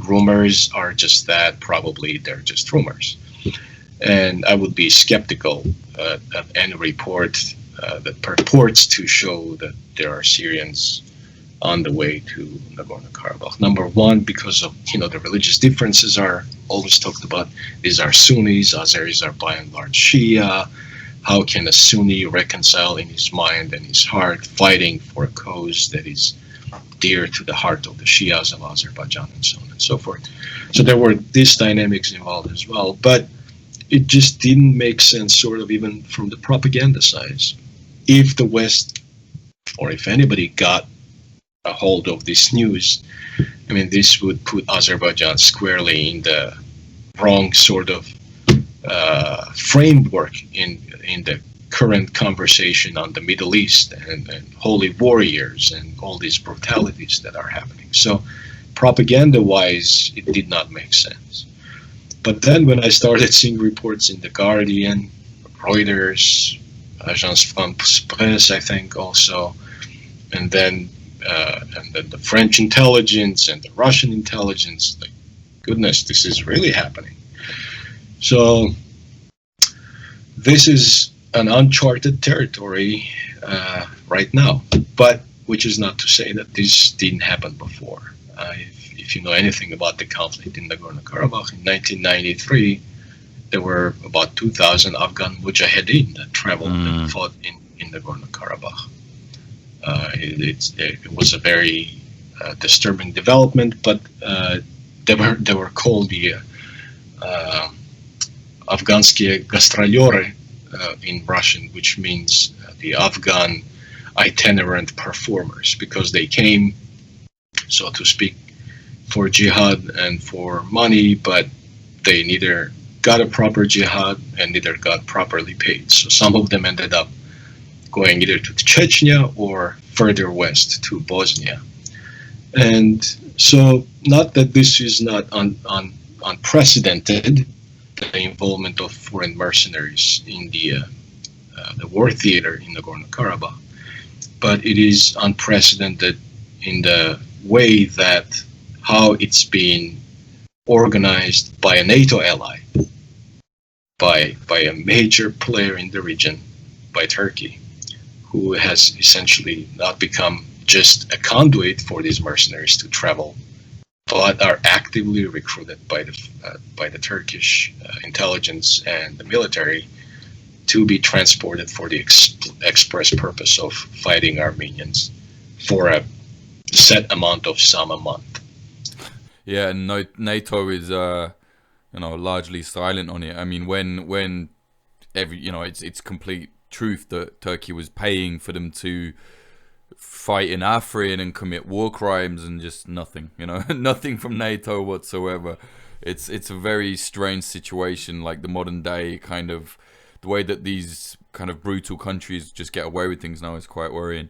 Rumors are just that. Probably they're just rumors. And I would be skeptical of any report that purports to show that there are Syrians on the way to Nagorno-Karabakh. Number one, because of the religious differences are always talked about. These are Sunnis. Azeris are by and large Shia. How can a Sunni reconcile in his mind and his heart fighting for a cause that is dear to the heart of the Shias of Azerbaijan, and so on and so forth? So there were these dynamics involved as well, but it just didn't make sense, sort of, even from the propaganda side. If the West, or if anybody, got a hold of this news, I mean, this would put Azerbaijan squarely in the wrong sort of framework in the current conversation on the Middle East and holy warriors and all these brutalities that are happening. So propaganda-wise, it did not make sense. But then when I started seeing reports in The Guardian, Reuters, Agence France-Presse, I think also, and then the French intelligence and the Russian intelligence, like, goodness, this is really happening. So this is an uncharted territory right now, but which is not to say that this didn't happen before. If you know anything about the conflict in Nagorno-Karabakh, in 1993, there were about 2,000 Afghan mujahideen that traveled and fought in Nagorno-Karabakh. It was a very disturbing development, but they were called the Afghanskie Gastrolyori in Russian, which means the Afghan itinerant performers, because they came, so to speak, for jihad and for money, but they neither got a proper jihad and neither got properly paid. So some of them ended up going either to Chechnya or further west to Bosnia. And so, not that this is not unprecedented, the involvement of foreign mercenaries in the war theater in Nagorno-Karabakh, but it is unprecedented in the way that how it's been organized by a NATO ally, by a major player in the region, by Turkey, who has essentially not become just a conduit for these mercenaries to travel, but are actively recruited by the Turkish intelligence and the military to be transported for the express purpose of fighting Armenians for a set amount of sum a month. Yeah, and NATO is largely silent on it. I mean, when it's complete truth that Turkey was paying for them to fight in Afrin and commit war crimes, and just nothing, nothing from NATO whatsoever. It's a very strange situation, like the modern day kind of, the way that these kind of brutal countries just get away with things now is quite worrying.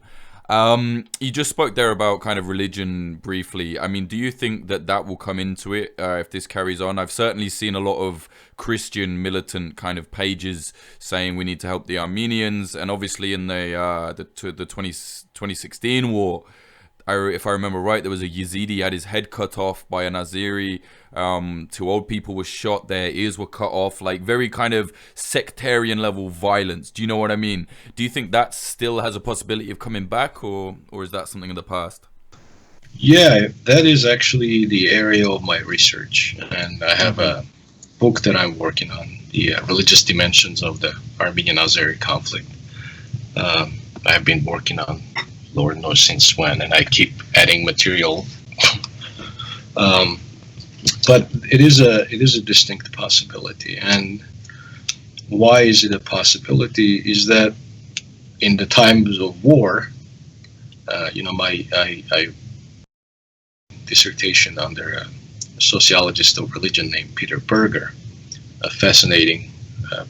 You just spoke there about kind of religion briefly. I mean, do you think that will come into it if this carries on? I've certainly seen a lot of Christian militant kind of pages saying we need to help the Armenians, and obviously in the 2016 war, if I remember right, there was a Yazidi had his head cut off by an Azeri. 2 old people were shot, their ears were cut off, like very kind of sectarian level violence. Do you know what I mean? Do you think that still has a possibility of coming back, or is that something of the past? Yeah, that is actually the area of my research, and I have a book that I'm working on, the religious dimensions of the Armenian-Azeri conflict. I've been working on Lord knows since when, and I keep adding material. But it is a distinct possibility. And why is it a possibility? Is that in the times of war, my dissertation under a sociologist of religion named Peter Berger, a fascinating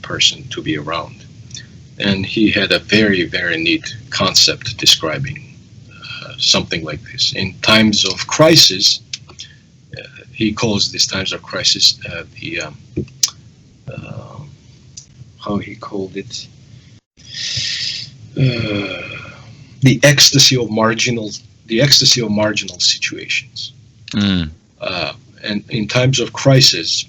person to be around. And he had a very, very neat concept describing something like this. In times of crisis, he calls these times of crisis how he called it, the ecstasy of marginal situations. And in times of crisis,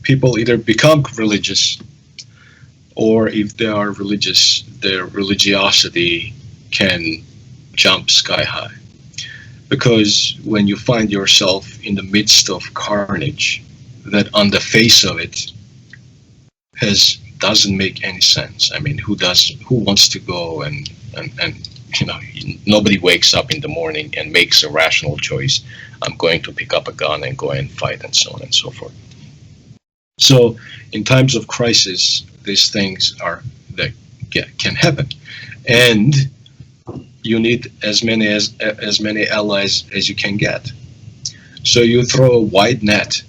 people either become religious, or if they are religious, their religiosity can jump sky high. Because when you find yourself in the midst of carnage, that on the face of it doesn't make any sense. I mean, who wants to go and nobody wakes up in the morning and makes a rational choice. I'm going to pick up a gun and go and fight, and so on and so forth. So in times of crisis, these things can happen, and you need as many allies as you can get. So you throw a wide net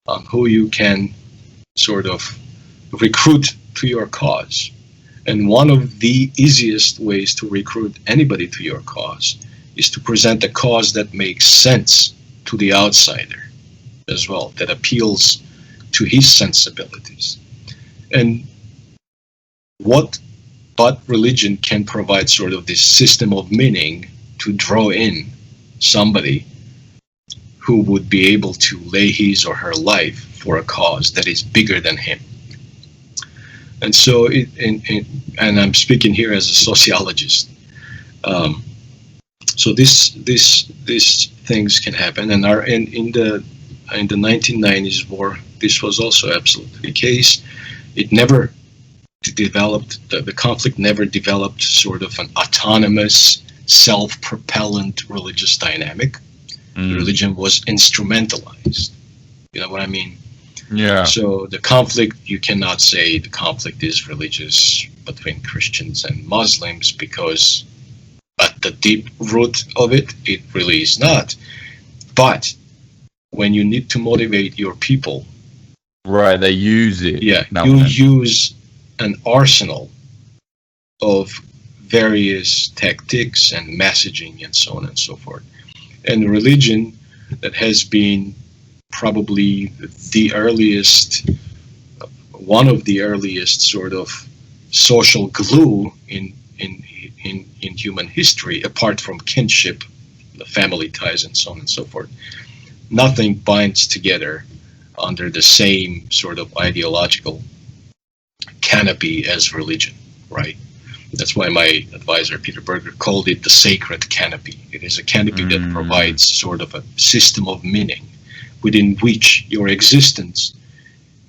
on who you can sort of recruit to your cause. And one of the easiest ways to recruit anybody to your cause is to present a cause that makes sense to the outsider as well, that appeals to his sensibilities. And but religion can provide sort of this system of meaning to draw in somebody who would be able to lay his or her life for a cause that is bigger than him. And so, and I'm speaking here as a sociologist. So these things can happen, and in the 1990s war, this was also absolutely the case. It never developed, the conflict never developed sort of an autonomous, self-propellant religious dynamic. Religion was instrumentalized. You know what I mean? Yeah. So the conflict, you cannot say the conflict is religious between Christians and Muslims, because at the deep root of it, it really is not. But when you need to motivate your people, right, they use it. Yeah, you use an arsenal of various tactics and messaging and so on and so forth. And religion that has been probably the earliest, one of the earliest sort of social glue in human history, apart from kinship, the family ties, and so on and so forth. Nothing binds together under the same sort of ideological canopy as religion, right? That's why my advisor, Peter Berger, called it the sacred canopy. It is a canopy that provides sort of a system of meaning within which your existence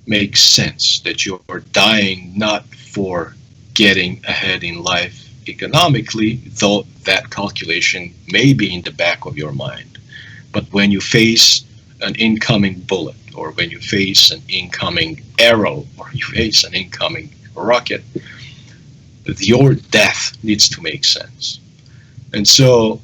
makes sense, that you're dying not for getting ahead in life economically, though that calculation may be in the back of your mind. But when you face an incoming bullet, or when you face an incoming arrow, or you face an incoming rocket, your death needs to make sense. And so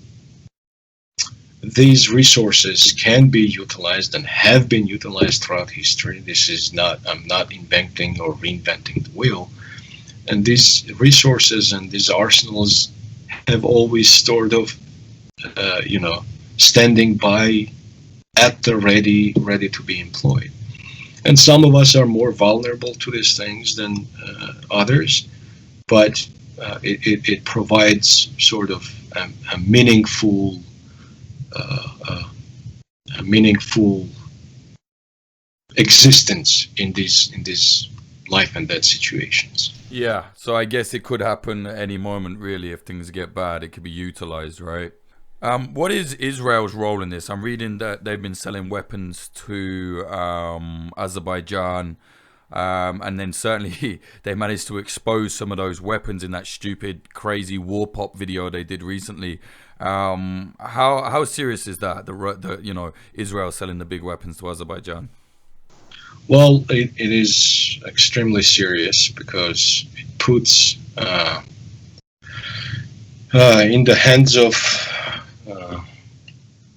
these resources can be utilized and have been utilized throughout history. This is not, I'm not inventing or reinventing the wheel. And these resources and these arsenals have always sort of, standing by at the ready to be employed. And some of us are more vulnerable to these things than others, but it provides sort of a meaningful existence in these life and death situations. Yeah, so I guess it could happen at any moment, really. If things get bad, it could be utilized, right? What is Israel's role in this? I'm reading that they've been selling weapons to Azerbaijan, and then certainly they managed to expose some of those weapons in that stupid, crazy war pop video they did recently. How serious is that? The Israel selling the big weapons to Azerbaijan? Well, it is extremely serious because it puts in the hands of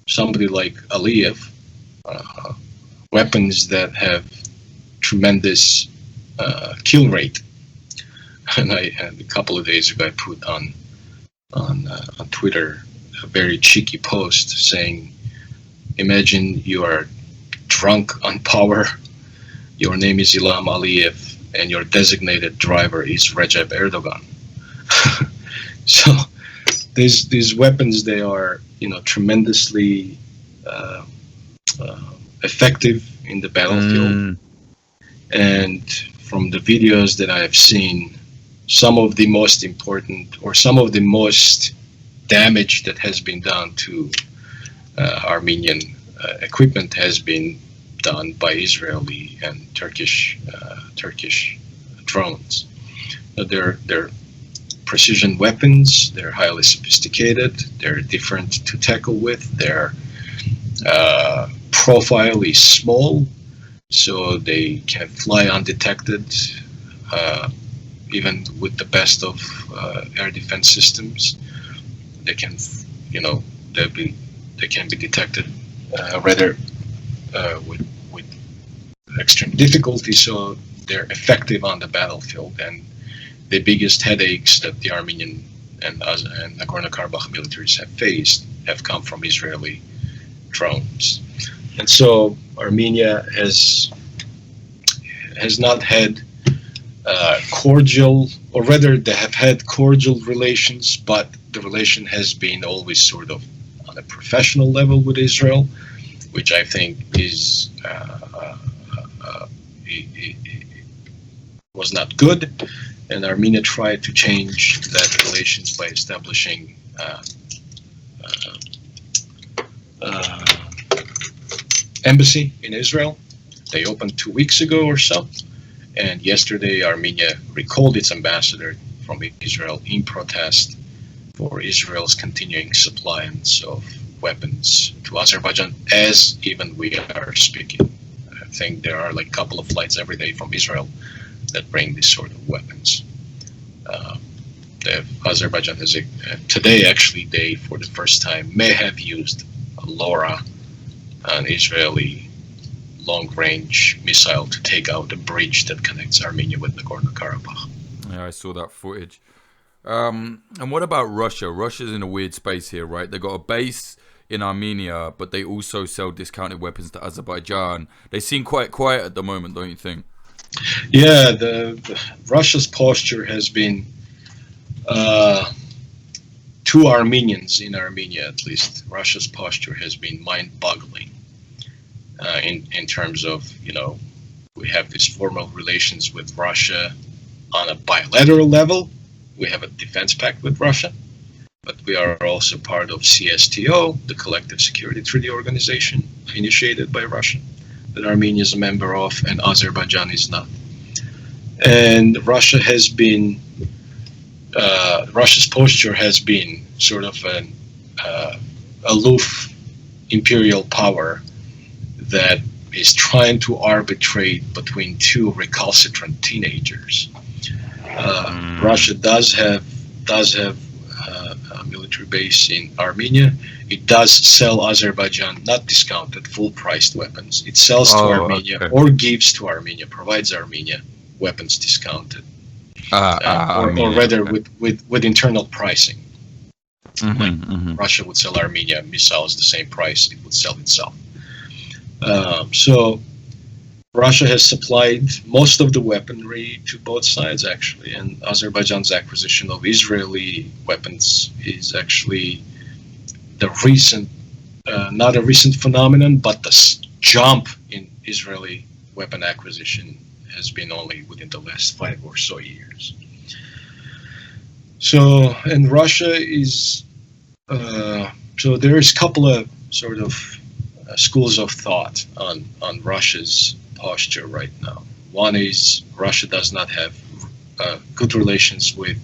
somebody like Aliyev weapons that have tremendous kill rate. And a couple of days ago, I put on Twitter a very cheeky post saying, "Imagine you are drunk on power. Your name is Ilham Aliyev, and your designated driver is Recep Erdogan." So these weapons, they are tremendously effective in the battlefield. And from the videos that I have seen, some of the most important or some of the most damage that has been done to Armenian equipment has been done by Israeli and Turkish drones. They're precision weapons. They're highly sophisticated. They're different to tackle with. Their profile is small, so they can fly undetected, even with the best of air defense systems. They can, they can be detected with extreme difficulty, so they're effective on the battlefield. And the biggest headaches that the Armenian and Nagorno-Karabakh militaries have faced have come from Israeli drones. And so Armenia has not had cordial, or rather they have had cordial relations, but the relation has been always sort of on a professional level with Israel, which I think is was not good. And Armenia tried to change that relations by establishing embassy in Israel. They opened 2 weeks ago or so, and yesterday Armenia recalled its ambassador from Israel in protest for Israel's continuing suppliance of weapons to Azerbaijan, as even we are speaking. I think there are like a couple of flights every day from Israel that bring this sort of weapons. Azerbaijan has today, actually, they for the first time may have used a LoRa, an Israeli long-range missile, to take out the bridge that connects Armenia with Nagorno-Karabakh. Yeah, I saw that footage. And what about Russia? Russia's in a weird space here, right? They've got a base in Armenia, but they also sell discounted weapons to Azerbaijan. They seem quite quiet at the moment, don't you think? Yeah, the Russia's posture has been, to Armenians in Armenia at least, Russia's posture has been mind-boggling in terms of, we have these formal relations with Russia on a bilateral level. We have a defense pact with Russia, but we are also part of CSTO, the Collective Security Treaty Organization, initiated by Russia, that Armenia is a member of, and Azerbaijan is not. And Russia's posture has been sort of an aloof imperial power that is trying to arbitrate between two recalcitrant teenagers. Russia does have a military base in Armenia. It does sell Azerbaijan not discounted, full-priced weapons. It sells to Armenia, or gives to Armenia, provides Armenia weapons discounted, or rather with internal pricing. Russia would sell Armenia missiles the same price it would sell itself. So Russia has supplied most of the weaponry to both sides, actually, and Azerbaijan's acquisition of Israeli weapons is actually the recent, not a recent phenomenon, but the jump in Israeli weapon acquisition has been only within the last 5 or so years. So, and Russia is, so there is a couple of sort of schools of thought on Russia's posture right now. One is Russia does not have good relations with,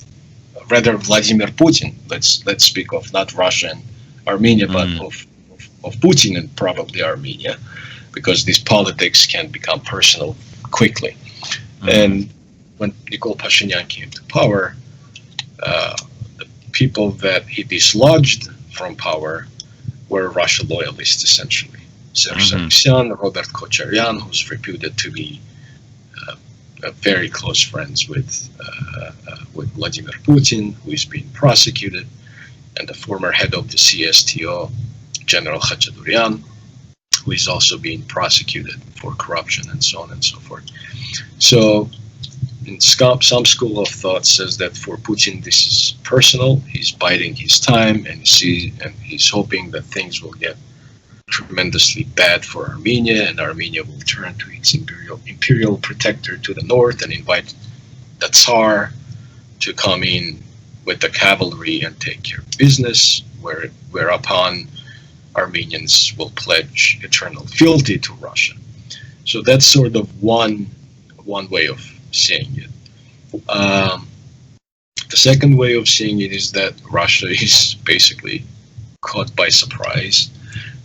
rather Vladimir Putin. Let's speak of not Russia and Armenia, but of Putin and probably Armenia, because these politics can become personal quickly. And when Nikol Pashinyan came to power, the people that he dislodged from power were Russia loyalists, essentially. Serge Sargsyan, Robert Kocharyan, who's reputed to be very close friends with Vladimir Putin, who is being prosecuted, and the former head of the CSTO, General Khachadurian, who is also being prosecuted for corruption and so on and so forth. So, in some school of thought says that for Putin this is personal. He's biding his time, and he's hoping that things will get tremendously bad for Armenia, and Armenia will turn to its imperial protector to the north and invite the Tsar to come in with the cavalry and take care of business, whereupon Armenians will pledge eternal fealty to Russia. So that's sort of one way of seeing it. The second way of seeing it is that Russia is basically caught by surprise.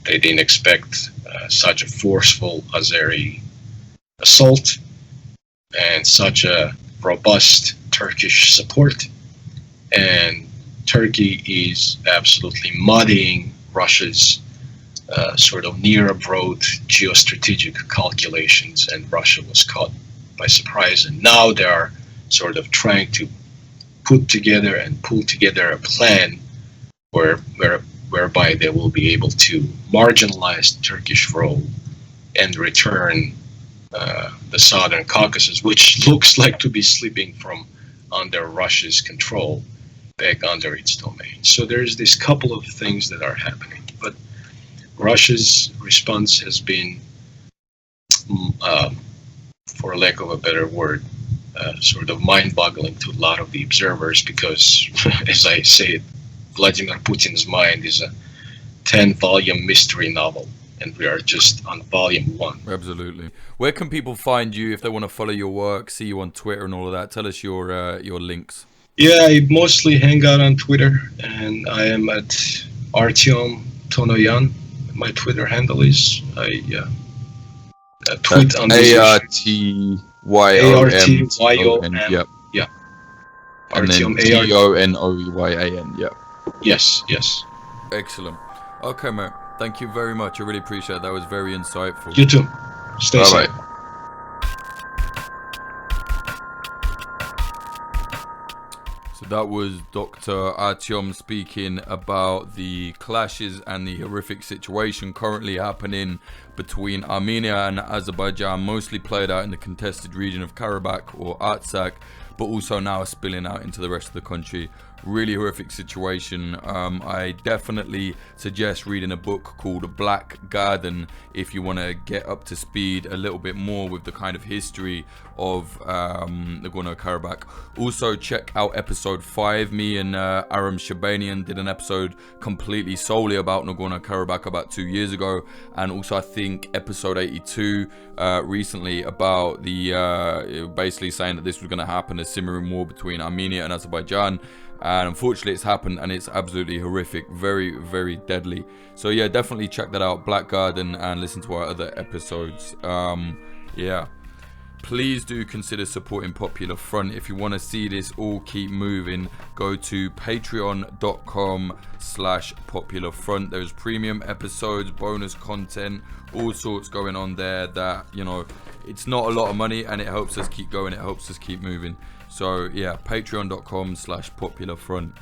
They didn't expect such a forceful Azeri assault and such a robust Turkish support. And Turkey is absolutely muddying Russia's sort of near-abroad geostrategic calculations, and Russia was caught by surprise. And now they are sort of trying to put together and pull together a plan whereby they will be able to marginalize the Turkish role and return the southern Caucasus, which looks like to be slipping from under Russia's control back under its domain. So there's this couple of things that are happening, but Russia's response has been, for lack of a better word, sort of mind-boggling to a lot of the observers, because, as I say it, Vladimir Putin's mind is a 10-volume mystery novel, and we are just on volume 1. Absolutely. Where can people find you if they want to follow your work, see you on Twitter and all of that? Tell us your links. Yeah, I mostly hang out on Twitter, and I am at Artyom Tonoyan. My Twitter handle is I tweet on this Artyom. Yep. Yeah. And then Tonoyan. Yep. Yes. Excellent. Okay, mate. Thank you very much. I really appreciate it. That was very insightful. You too. Stay safe. So That was Dr. Artyom speaking about the clashes and the horrific situation currently happening between Armenia and Azerbaijan, mostly played out in the contested region of Karabakh or Artsakh, but also now spilling out into the rest of the country. Really horrific situation. I definitely suggest reading a book called Black Garden if you want to get up to speed a little bit more with the kind of history of Nagorno-Karabakh. Also check out episode 5. Me and Armenian Azerbaijan did an episode completely solely about Nagorno-Karabakh about 2 years ago, and also I think episode 82 recently about the basically saying that this was going to happen, a simmering war between Armenia and Azerbaijan. And unfortunately it's happened, and it's absolutely horrific, very, very deadly. So yeah, definitely check that out, Black Garden, and listen to our other episodes. Yeah, please do consider supporting Popular Front. If you want to see this all keep moving, go to patreon.com/popularfront. There's premium episodes, bonus content, all sorts going on there that, you know, it's not a lot of money, and it helps us keep going, it helps us keep moving. So yeah, patreon.com/popularfront.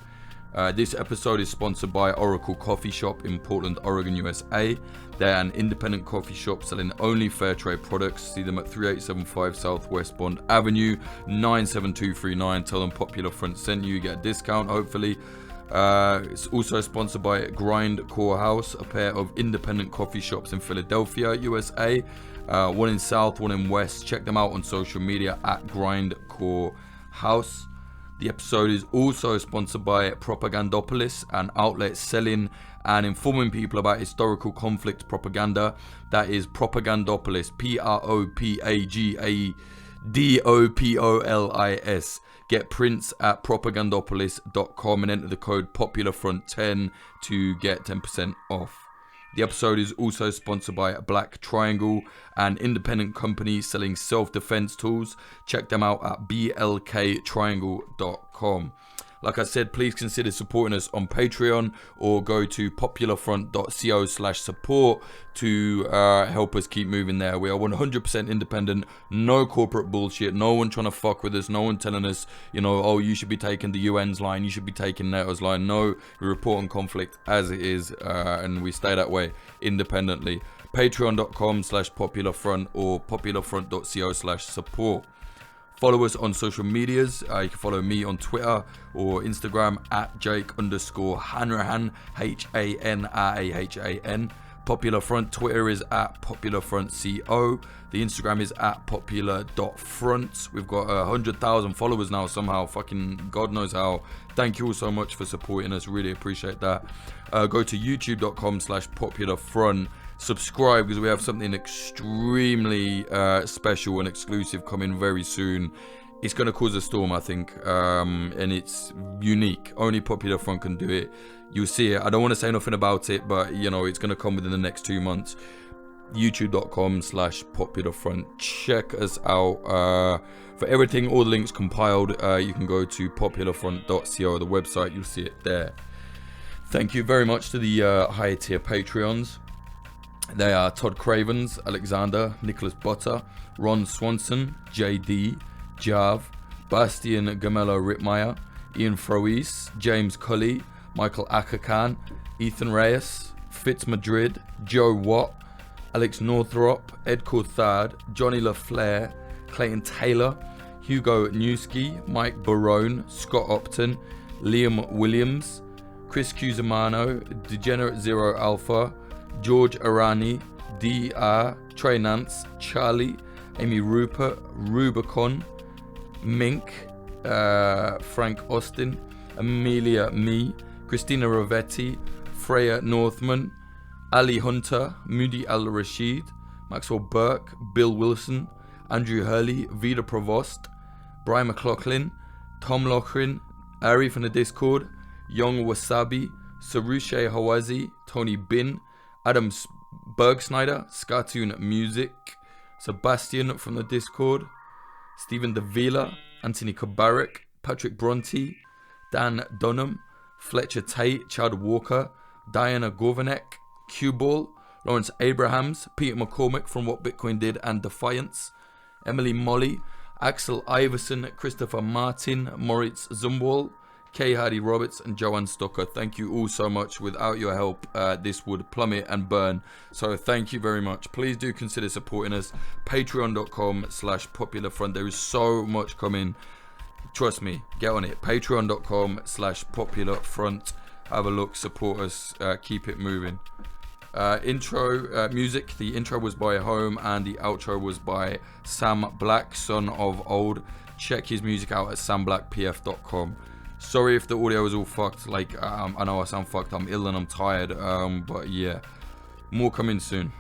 This episode is sponsored by Oracle Coffee Shop in Portland, Oregon, USA. They're an independent coffee shop selling only fair trade products. See them at 3875 Southwest Bond Avenue, 97239. Tell them Popular Front sent you. You get a discount, hopefully. It's also sponsored by Grindcore House, a pair of independent coffee shops in Philadelphia, USA. One in South, one in West. Check them out on social media at Grindcore House. The episode is also sponsored by Propagandopolis, an outlet selling and informing people about historical conflict propaganda. That is Propagandopolis, Propagandopolis. Get prints at propagandopolis.com and enter the code POPULARFRONT10 to get 10% off. The episode is also sponsored by Black Triangle, an independent company selling self-defense tools. Check them out at blktriangle.com. Like I said, please consider supporting us on Patreon or go to popularfront.co/support to help us keep moving there. We are 100% independent, no corporate bullshit, no one trying to fuck with us, no one telling us, you know, oh, you should be taking the UN's line, you should be taking NATO's line. No, we report on conflict as it is, and we stay that way independently. Patreon.com/popularfront or popularfront.co/support. Follow us on social medias. You can follow me on Twitter or Instagram at Jake_Hanrahan, HANRAHAN. Popular Front Twitter is at PopularFrontCO. The Instagram is at popular.front. We've got 100,000 followers now somehow. Fucking God knows how. Thank you all so much for supporting us. Really appreciate that. Go to youtube.com/popularfront. Subscribe because we have something extremely special and exclusive coming very soon. It's going to cause a storm, I think, and it's unique. Only Popular Front can do it. You'll see it. I don't want to say nothing about it, but you know it's going to come within the next 2 months. youtube.com/popularfront. Check us out for everything. All the links compiled. You can go to popularfront.co, the website. You'll see it there. Thank you very much to the higher tier Patreons. They are Todd Cravens, Alexander, Nicholas Butter, Ron Swanson, JD, Jav, Bastian Gamello Rittmeyer, Ian Froese, James Cully, Michael Akakan, Ethan Reyes, Fitz Madrid, Joe Watt, Alex Northrop, Ed Coulthard, Johnny LaFleur, Clayton Taylor, Hugo Newski, Mike Barone, Scott Upton, Liam Williams, Chris Cusimano, Degenerate Zero Alpha, George Arani, D.R., Trey Nance, Charlie, Amy Rupert, Rubicon, Mink, Frank Austin, Amelia Me, Christina Rovetti, Freya Northman, Ali Hunter, Moody Al-Rashid, Maxwell Burke, Bill Wilson, Andrew Hurley, Vida Provost, Brian McLaughlin, Tom Lochrin, Ari from the Discord, Young Wasabi, Sarushe Hawazi, Tony Bin, Adam Bergsnyder, Scartoon Music, Sebastian from the Discord, Stephen Davila, Anthony Kabarik, Patrick Bronte, Dan Dunham, Fletcher Tate, Chad Walker, Diana Gorvanek, Q-Ball, Lawrence Abrahams, Peter McCormick from What Bitcoin Did and Defiance, Emily Molly, Axel Iverson, Christopher Martin, Moritz Zumwalt, Kay Hardy Roberts, and Joanne Stocker. Thank you all so much. Without your help, this would plummet and burn. So thank you very much. Please do consider supporting us. Patreon.com/popularfront. There is so much coming. Trust me, get on it. Patreon.com/popularfront. Have a look, support us, keep it moving. Intro music. The intro was by Home and the outro was by Sam Black, son of Old. Check his music out at samblackpf.com. Sorry if the audio is all fucked. Like, I know I sound fucked. I'm ill and I'm tired. But yeah, more coming soon.